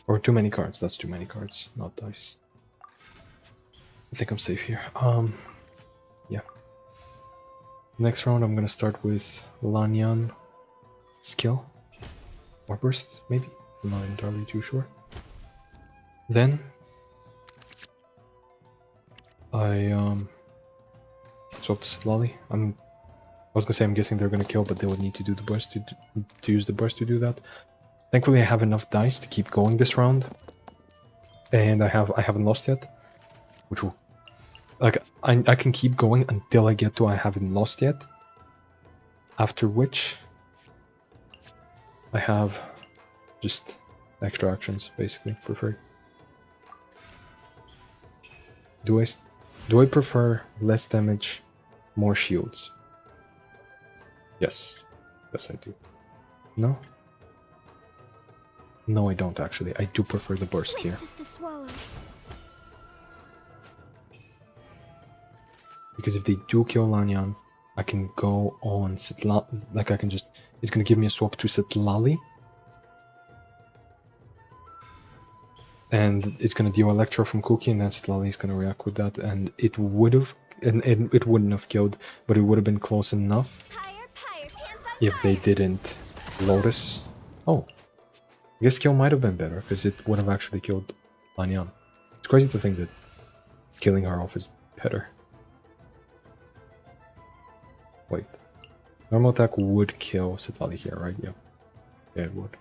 Or too many cards, that's too many cards, not dice. I think I'm safe here. Yeah. Next round I'm gonna start with Lanyan skill. Or burst, maybe? I'm not entirely too sure. Then I swap to Sitlali. I was gonna say I'm guessing they're gonna kill, but they would need to do the burst to use the burst to do that. Thankfully I have enough dice to keep going this round. And I haven't lost yet. Which will, like, I can keep going until I get to I haven't lost yet. After which I have just extra actions basically for free. Do I prefer less damage, more shields? Yes. Yes, I do. No? No, I don't actually. I do prefer the burst here. Because if they do kill Lanyan, I can go on Sitlali. Like, I can just... It's gonna give me a swap to Sitlali. And it's gonna deal Electro from Cookie, and then Sitlali is gonna react with that, and it would've... And it wouldn't have killed, but it would have been close enough if they didn't Lotus. Oh. I guess kill might have been better, because it would have actually killed Lanyan. It's crazy to think that killing her off is better. Wait. Normal attack would kill Sitlali here, right? Yeah. Yeah, it would.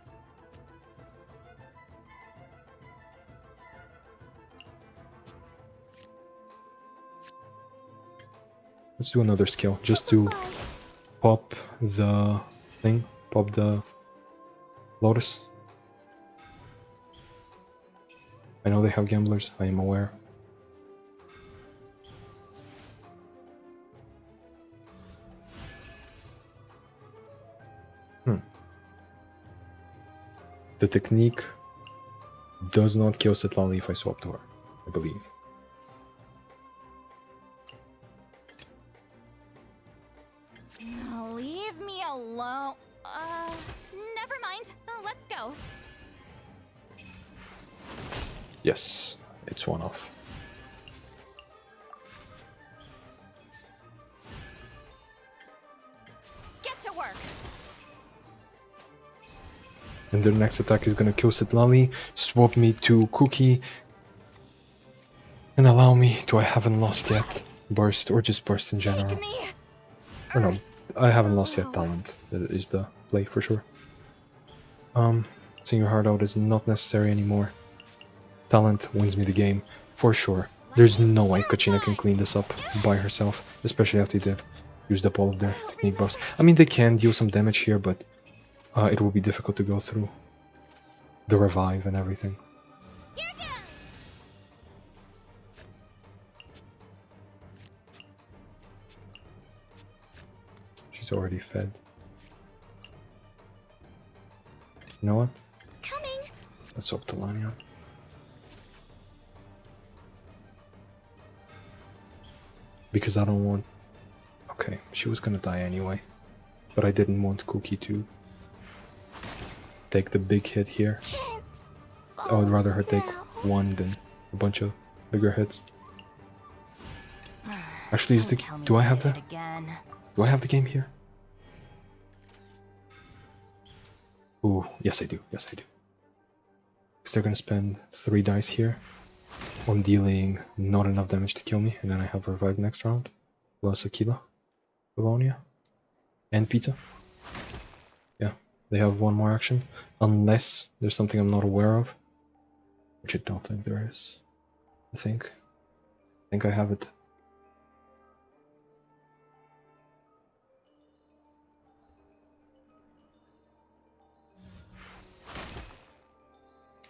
Let's do another skill, just to pop the thing, pop the Lotus. I know they have gamblers, I am aware. The technique does not kill Sitlali if I swap to her, I believe. Hello? Never mind. Let's go. Yes, it's one off. Get to work. And their next attack is gonna kill Sitlali, swap me to Cookie, and allow me to I haven't lost yet burst, or just burst in general. Take me. Or no, I haven't lost yet talent. That is the play for sure. Seeing your heart out is not necessary anymore. Talent wins me the game for sure. There's no way Kachina can clean this up by herself, especially after they used up all of their technique buffs. I mean, they can deal some damage here, but it will be difficult to go through the revive and everything. She's already fed. You know what? Coming. Let's swap to Lania. Because I don't want... Okay, she was gonna die anyway. But I didn't want Cookie to take the big hit here. I would rather her take one than a bunch of bigger hits. Actually, is the... Do I have the... Do I have the game here? Ooh, yes I do. Yes I do. Because they're gonna spend 3 dice here on dealing not enough damage to kill me, and then I have revive next round. Plus Aquila, Livonia, and Pizza. Yeah, they have one more action, unless there's something I'm not aware of, which I don't think there is. I think I have it.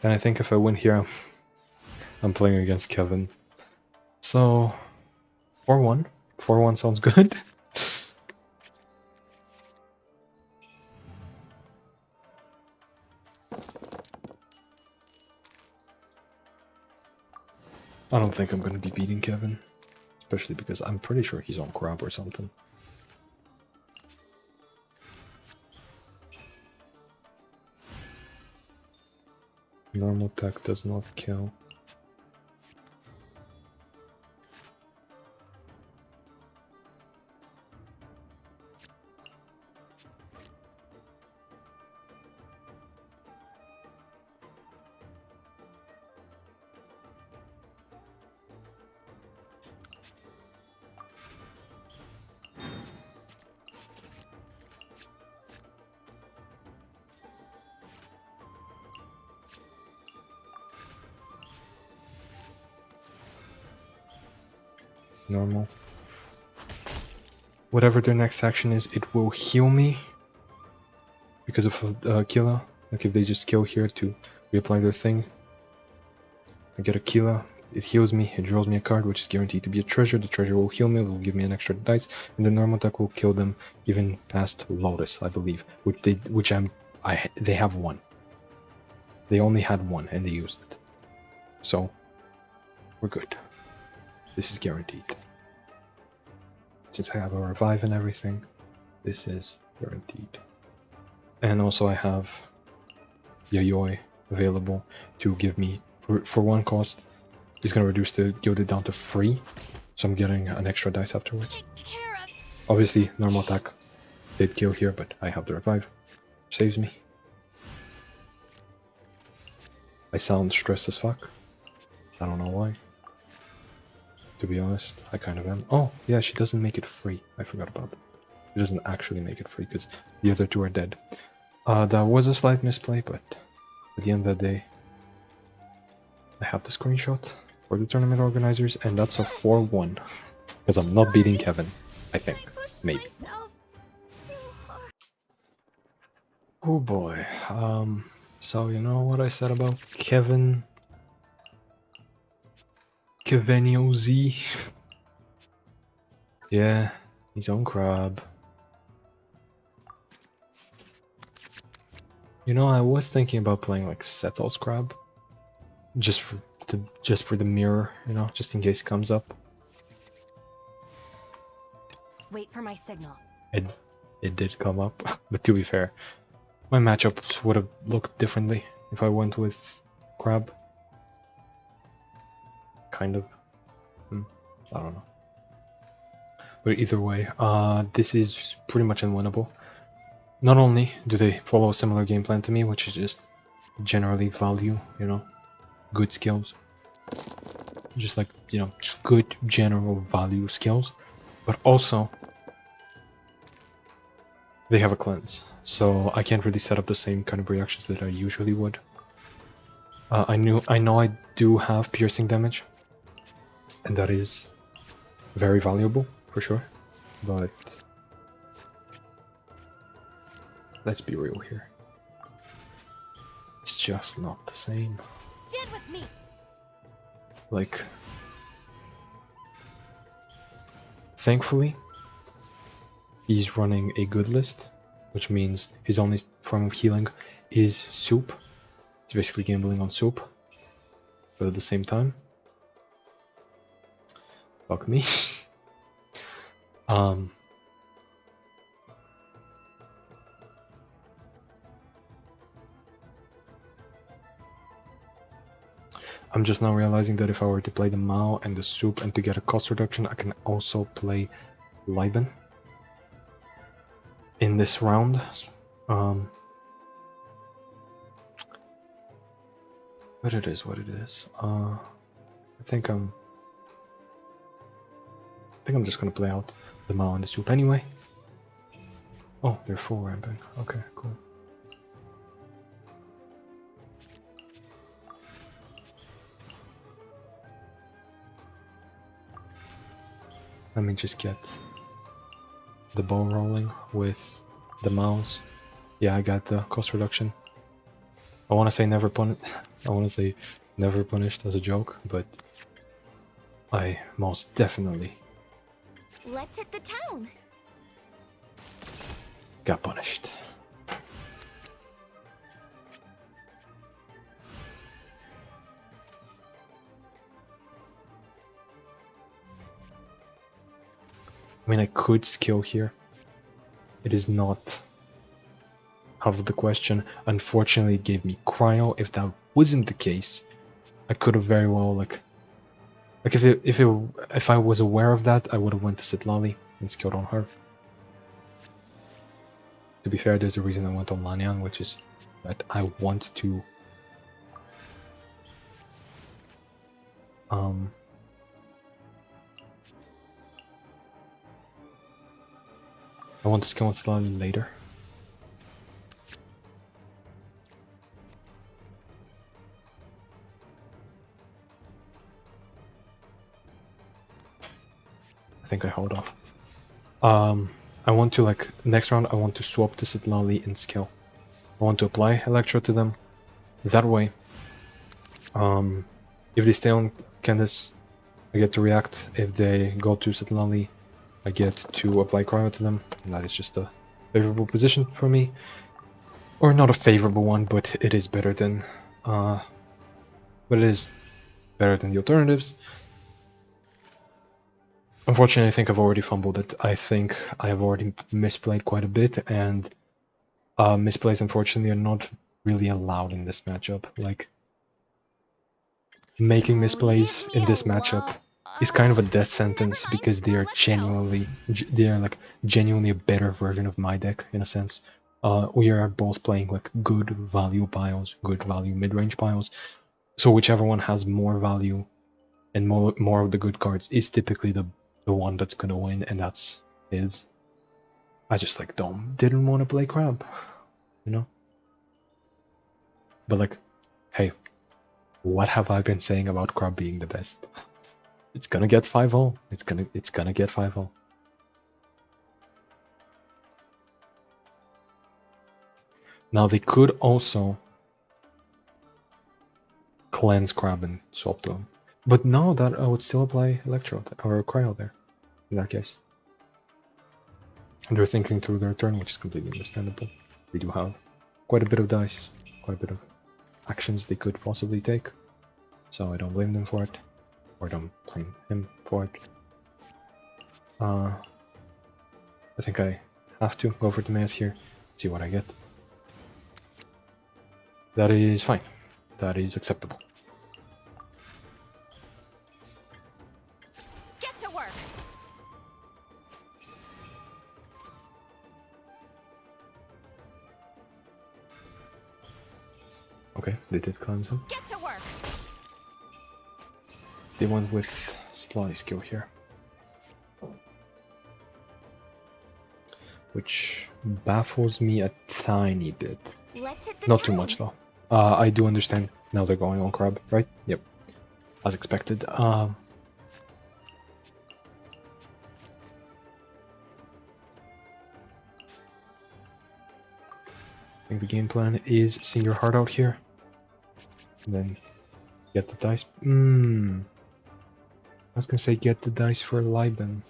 And I think if I win here, I'm playing against Kevin. So 4-1. 4-1 sounds good. I don't think I'm gonna be beating Kevin. Especially because I'm pretty sure he's on crab or something. Normal attack does not kill. Normal. Whatever their next action is, it will heal me because of Killa. Like if they just kill here to reapply their thing, I get a Killa, it heals me, it draws me a card which is guaranteed to be a treasure. The treasure will heal me, it will give me an extra dice, and the normal attack will kill them even past Lotus, I believe. They have one. They only had one and they used it. So we're good. This is guaranteed. Since I have a revive and everything, this is guaranteed. And also I have Yayoi available to give me, for one cost, he's going to reduce the gilded down to 3, so I'm getting an extra dice afterwards. Obviously, normal attack did kill here, but I have the revive. Saves me. I sound stressed as fuck. I don't know why. To be honest, I kind of am. Oh, yeah, she doesn't make it free. I forgot about that. She doesn't actually make it free because the other 2 are dead. That was a slight misplay, but at the end of the day, I have the screenshot for the tournament organizers, and that's a 4-1. Because I'm not beating Kevin, I think. Maybe. Oh boy. So you know what I said about Kevin? Kevenio Z. Yeah, he's on crab. You know, I was thinking about playing like Settle's crab. Just for the mirror, you know, just in case it comes up. Wait for my signal. it did come up. But to be fair, my matchups would have looked differently if I went with Crab. Kind of. I don't know. But either way, this is pretty much unwinnable. Not only do they follow a similar game plan to me, which is just generally value, you know, good skills. Just like, you know, just good general value skills. But also, they have a cleanse. So I can't really set up the same kind of reactions that I usually would. I know I do have piercing damage. And that is very valuable, for sure. But let's be real here. It's just not the same. Stand with me. Like, thankfully, he's running a good list, which means his only form of healing is soup. It's basically gambling on soup. But at the same time, fuck me. I'm just now realizing that if I were to play the Mao and the soup and to get a cost reduction, I can also play Liben in this round. But it is what it is. I think I'm just gonna play out the Mao and the soup anyway. Oh, they're full ramping. Okay, cool. Let me just get the ball rolling with the mouse. Yeah, I got the cost reduction. I want to say never punished. I want to say never punished as a joke, but I most definitely Let's hit the town. got punished. I mean, I could skill here. It is not out of the question. Unfortunately, it gave me cryo. If that wasn't the case, I could have very well like if I was aware of that, I would have went to Sitlali and skilled on her. To be fair, there's a reason I went on Lanyang, which is that I want to skill on Sitlali later. I think I hold off. I want to like next round I want to swap to Sitlali and skill. I want to apply Electro to them. That way, if they stay on Candace, I get to react. If they go to Sitlali, I get to apply cryo to them. And that is just a favorable position for me. Or not a favorable one, but it is better than the alternatives. Unfortunately, I think I've already fumbled it. I think I have already misplayed quite a bit, and misplays, unfortunately, are not really allowed in this matchup. Like, making misplays in this matchup is kind of a death sentence because they are genuinely a better version of my deck in a sense. We are both playing like good value piles, good value mid-range piles. So whichever one has more value and more of the good cards is typically the one that's gonna win, and that's his. I just like didn't want to play crab, you know. But like, hey, what have I been saying about crab being the best? It's gonna get 5-0. It's gonna get 5-0. Now they could also cleanse crab and swap to him. But no, that I would still apply Electro or Cryo there, in that case. And they're thinking through their turn, which is completely understandable. We do have quite a bit of dice, quite a bit of actions they could possibly take. So I don't blame them for it. Or don't blame him for it. I think I have to go for the mass here. See what I get. That is fine. That is acceptable. Get to work. Okay, they did cleanse him. Get to work. They went with Sly skill here. Which baffles me a tiny bit. Let's hit the Not town. too much though. I do understand now they're going on crab, right? Yep. As expected. I think the game plan is sing your heart out here. And then get the dice. I was gonna say get the dice for Liben.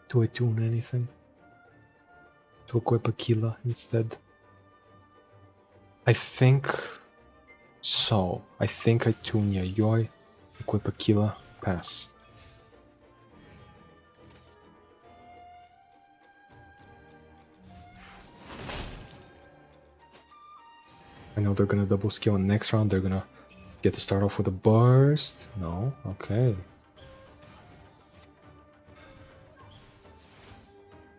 To attune anything. To equip Aquila instead. I think so. I think I tune Yayoi, equip Aquila, pass. I know they're gonna double skill next round. They're gonna get to start off with a burst. No, okay.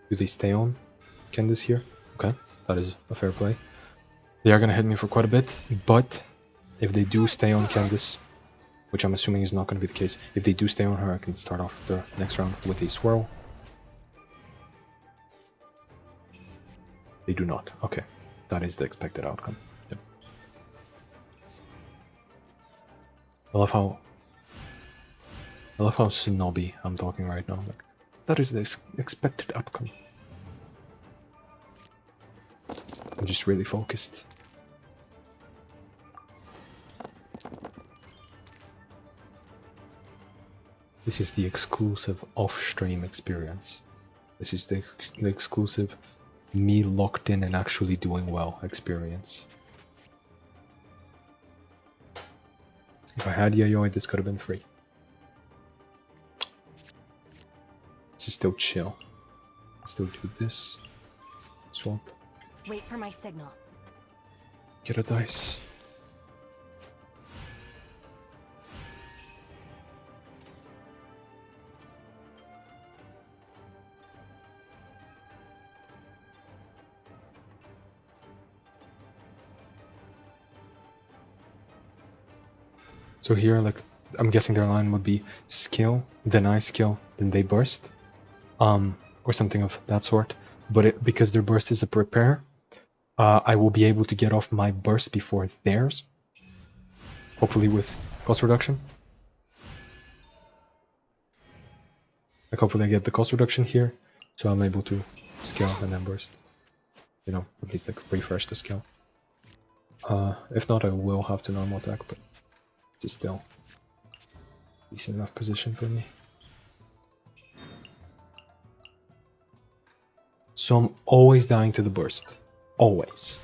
Do they stay on Candace here? Okay, that is a fair play. They are gonna hit me for quite a bit, but if they do stay on Candace, which I'm assuming is not gonna be the case, if they do stay on her, I can start off the next round with a swirl. They do not. Okay, that is the expected outcome. Yep. I love how snobby I'm talking right now. Like, that is the expected outcome. I'm just really focused. This is the exclusive off-stream experience. This is the exclusive me locked in and actually doing well experience. If I had Yayoi, this could have been free. This is still chill. Still do this. Swap. Wait for my signal. Get a dice. So here, like, I'm guessing their line would be skill, then I skill, then they burst, or something of that sort. But because their burst is a prepare, I will be able to get off my burst before theirs, hopefully with cost reduction. Like, hopefully I get the cost reduction here, so I'm able to scale and then burst. You know, at least like refresh the skill. If not, I will have to normal attack, but it's still decent enough position for me. So I'm always dying to the burst. Always.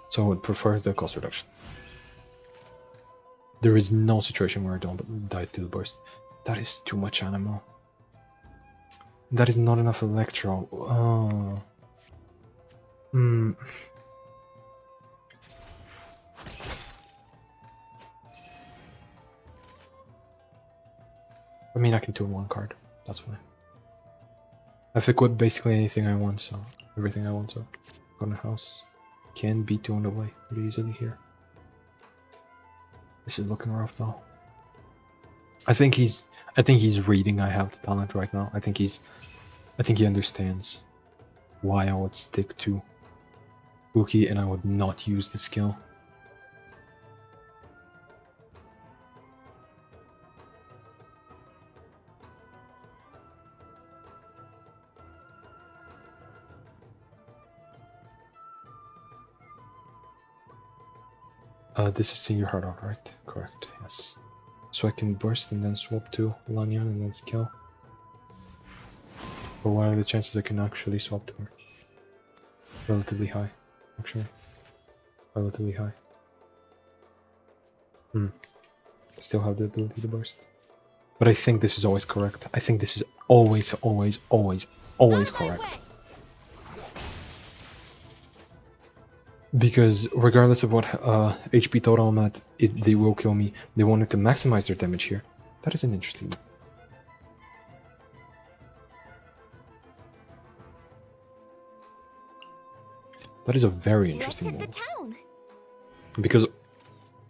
So I would prefer the cost reduction. There is no situation where I don't die to the burst. That is too much animal. That is not enough electro. Oh. I mean, I can tune one card. That's fine. I've equipped basically anything I want, so everything I want, so Corner House can be tuned away pretty easily here. This is looking rough though. I think he's reading I have the talent right now. I think he understands why I would stick to Wookiee and I would not use the skill. This is Senior Heart Out, right? Correct, yes. So I can burst and then swap to Lanyan and then skill. But what are the chances I can actually swap to her? Relatively high, actually. Relatively high. Still have the ability to burst. But I think this is always correct. I think this is always, always, always, always Out of my correct. way. Because regardless of what HP total I'm at, they will kill me. They wanted to maximize their damage here. That is an interesting. That is a very Let's interesting hit the move. town. Because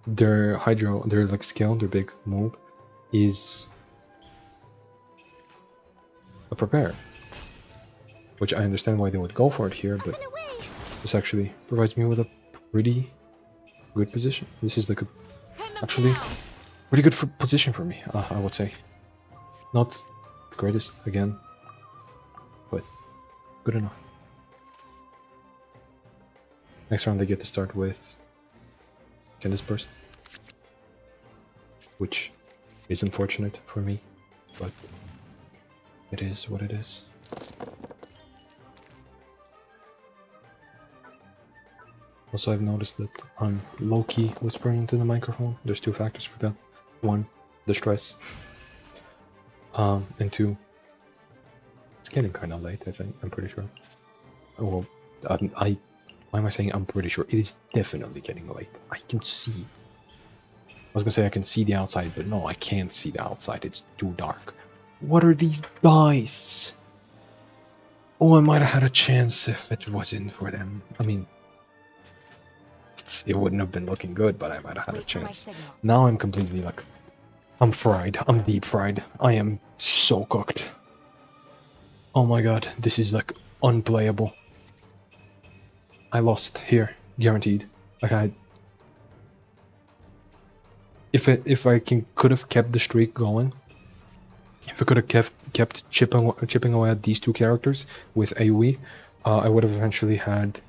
their Hydro, their like skill, their big move, is a prepare. Which I understand why they would go for it here, but Up and away. this actually provides me with a pretty good position. This is like a Pin them actually down. pretty good position for me, I would say. Not the greatest again, but good enough. Next round they get to start with Candice Burst, which is unfortunate for me, but it is what it is. Also, I've noticed that I'm low-key whispering into the microphone. There's two factors for that. One, the stress. And two, it's getting kind of late, I think. I'm pretty sure. Well, why am I saying I'm pretty sure? It is definitely getting late. I can see. I was gonna say I can see the outside, but no, I can't see the outside. It's too dark. What are these dice? Oh, I might have had a chance if it wasn't for them. I mean, it wouldn't have been looking good, but I might have had a Wait for my chance. signal. Now I'm completely like, I'm fried. I'm deep fried. I am so cooked. Oh my god, this is like unplayable. I lost here, guaranteed. Like if I could have kept the streak going, if I could have kept chipping away at these two characters with AoE, I would have eventually had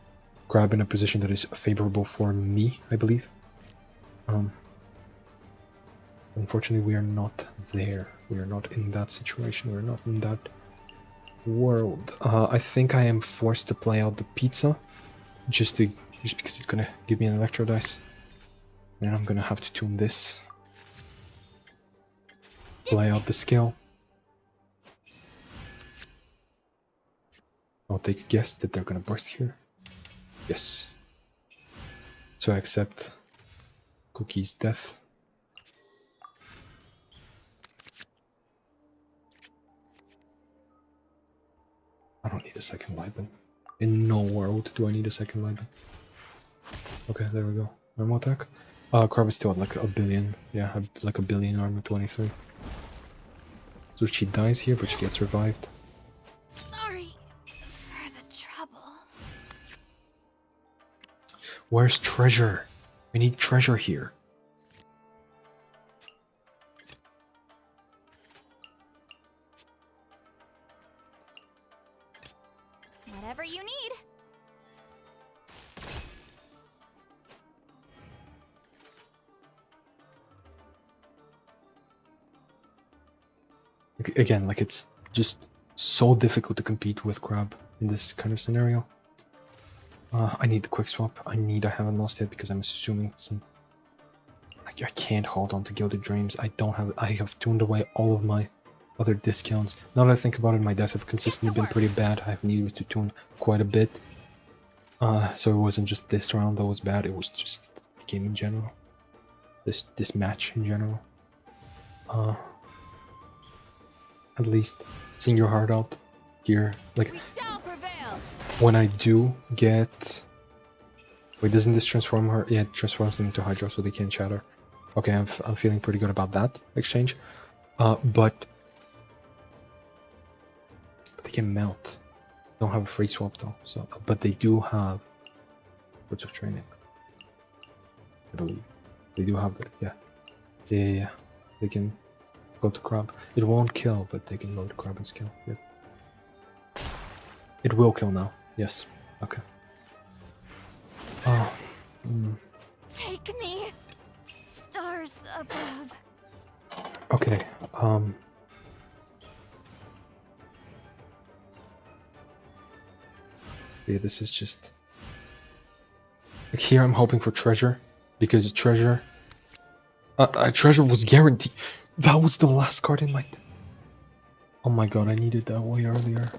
Crab in a position that is favorable for me, I believe. Unfortunately, we are not there. We are not in that situation. We're not in that world. I think I am forced to play out the pizza, just because it's gonna give me an electro dice. And I'm gonna have to tune this. Play out the skill. I'll take a guess that they're gonna burst here. Yes. So I accept Cookie's death. I don't need a second Liban. In no world do I need a second Liban. Okay, there we go. Normal attack. Crab is still at like a billion. Yeah, like a billion armor, 23. So she dies here, but she gets revived. Sorry for the trouble. Where's treasure? We need treasure here. Whatever you need. Again, like it's just so difficult to compete with Crab in this kind of scenario. I need the quick swap. I haven't lost yet because I'm assuming some. I can't hold on to Gilded Dreams. I have tuned away all of my other discounts. Now that I think about it, my deaths have consistently been pretty bad. I've needed to tune quite a bit. So it wasn't just this round that was bad. It was just the game in general. This match in general. At least sing your heart out here. Like We shall prevail. when I do get. Wait, doesn't this transform her? Yeah, it transforms them into Hydra, so they can't shatter. Okay, I'm feeling pretty good about that exchange. But they can melt. Don't have a free swap though. So, but they do have words of training. I believe they do have it. Yeah. Yeah. They can go to Crab. It won't kill, but they can load Crab and skill. Yep. It will kill now. Yes. Okay. Oh. Take me. Stars above. Okay. Yeah, this is just. Like here, I'm hoping for treasure, because treasure Treasure was guaranteed. That was the last card in my... Oh my god, I needed that way earlier.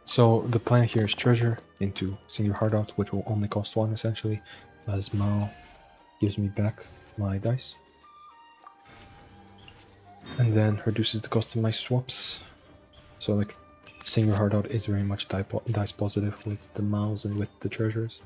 So the plan here is treasure into Sing Your Heart Out, which will only cost 1 essentially, as Mao gives me back my dice. And then reduces the cost of my swaps. So like, Sing Your Heart Out is very much dice positive with the Maos and with the treasures.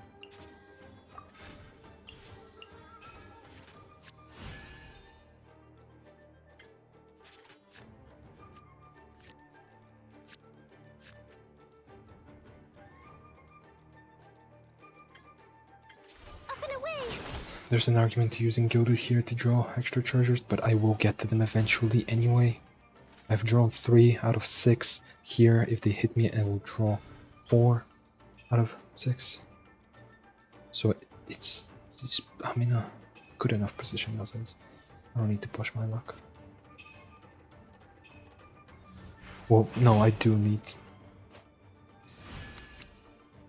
Up and away! There's an argument to using Gilded here to draw extra treasures, but I will get to them eventually anyway. I've drawn 3 out of 6 here. If they hit me, I will draw 4 out of 6. So it's I'm in a good enough position as is. I don't need to push my luck. Well, no, I do need...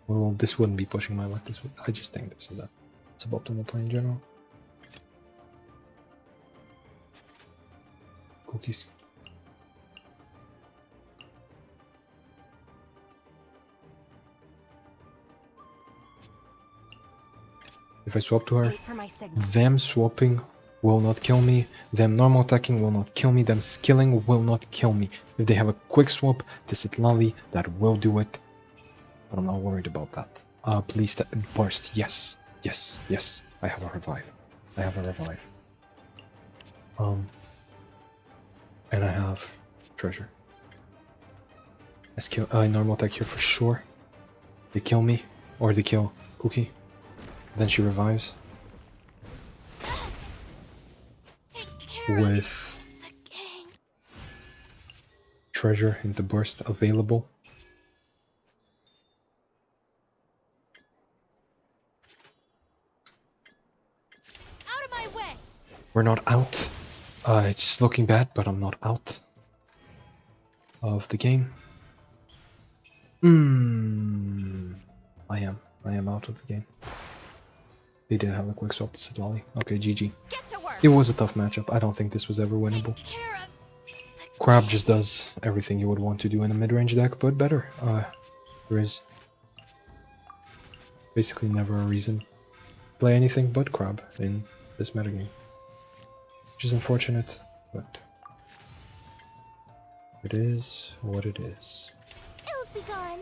Well, this wouldn't be pushing my luck. This would... I just think this is a suboptimal play in general. Cookies. If I swap to her, Wait for my signal. them swapping will not kill me, them normal attacking will not kill me, them skilling will not kill me. If they have a quick swap to Sitlali, that will do it. But I'm not worried about that. Please burst. Yes. Yes. Yes. I have a revive. I have a revive. And I have treasure. I skill normal attack here for sure. They kill me. Or they kill Cookie. Then she revives. Take care of With the gang. treasure into burst available. Out of my way! We're not out. It's looking bad, but I'm not out of the game. I am out of the game. They did have a quick swap to Sitlali. Okay, GG. Get to work! It was a tough matchup. I don't think this was ever winnable. Take care of the Crab just does everything you would want to do in a mid-range deck, but better. There is basically never a reason to play anything but Crab in this metagame. Which is unfortunate, but it is what it is. ills be gone.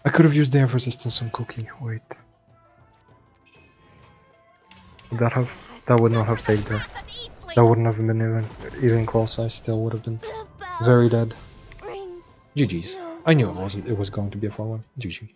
I could have used the air resistance on Cookie. Wait. Would that have? That would not have saved her. That wouldn't have been even close. I still would have been The bell very dead. rings. GG's. No I knew more. it was going to be a 4-1. GG.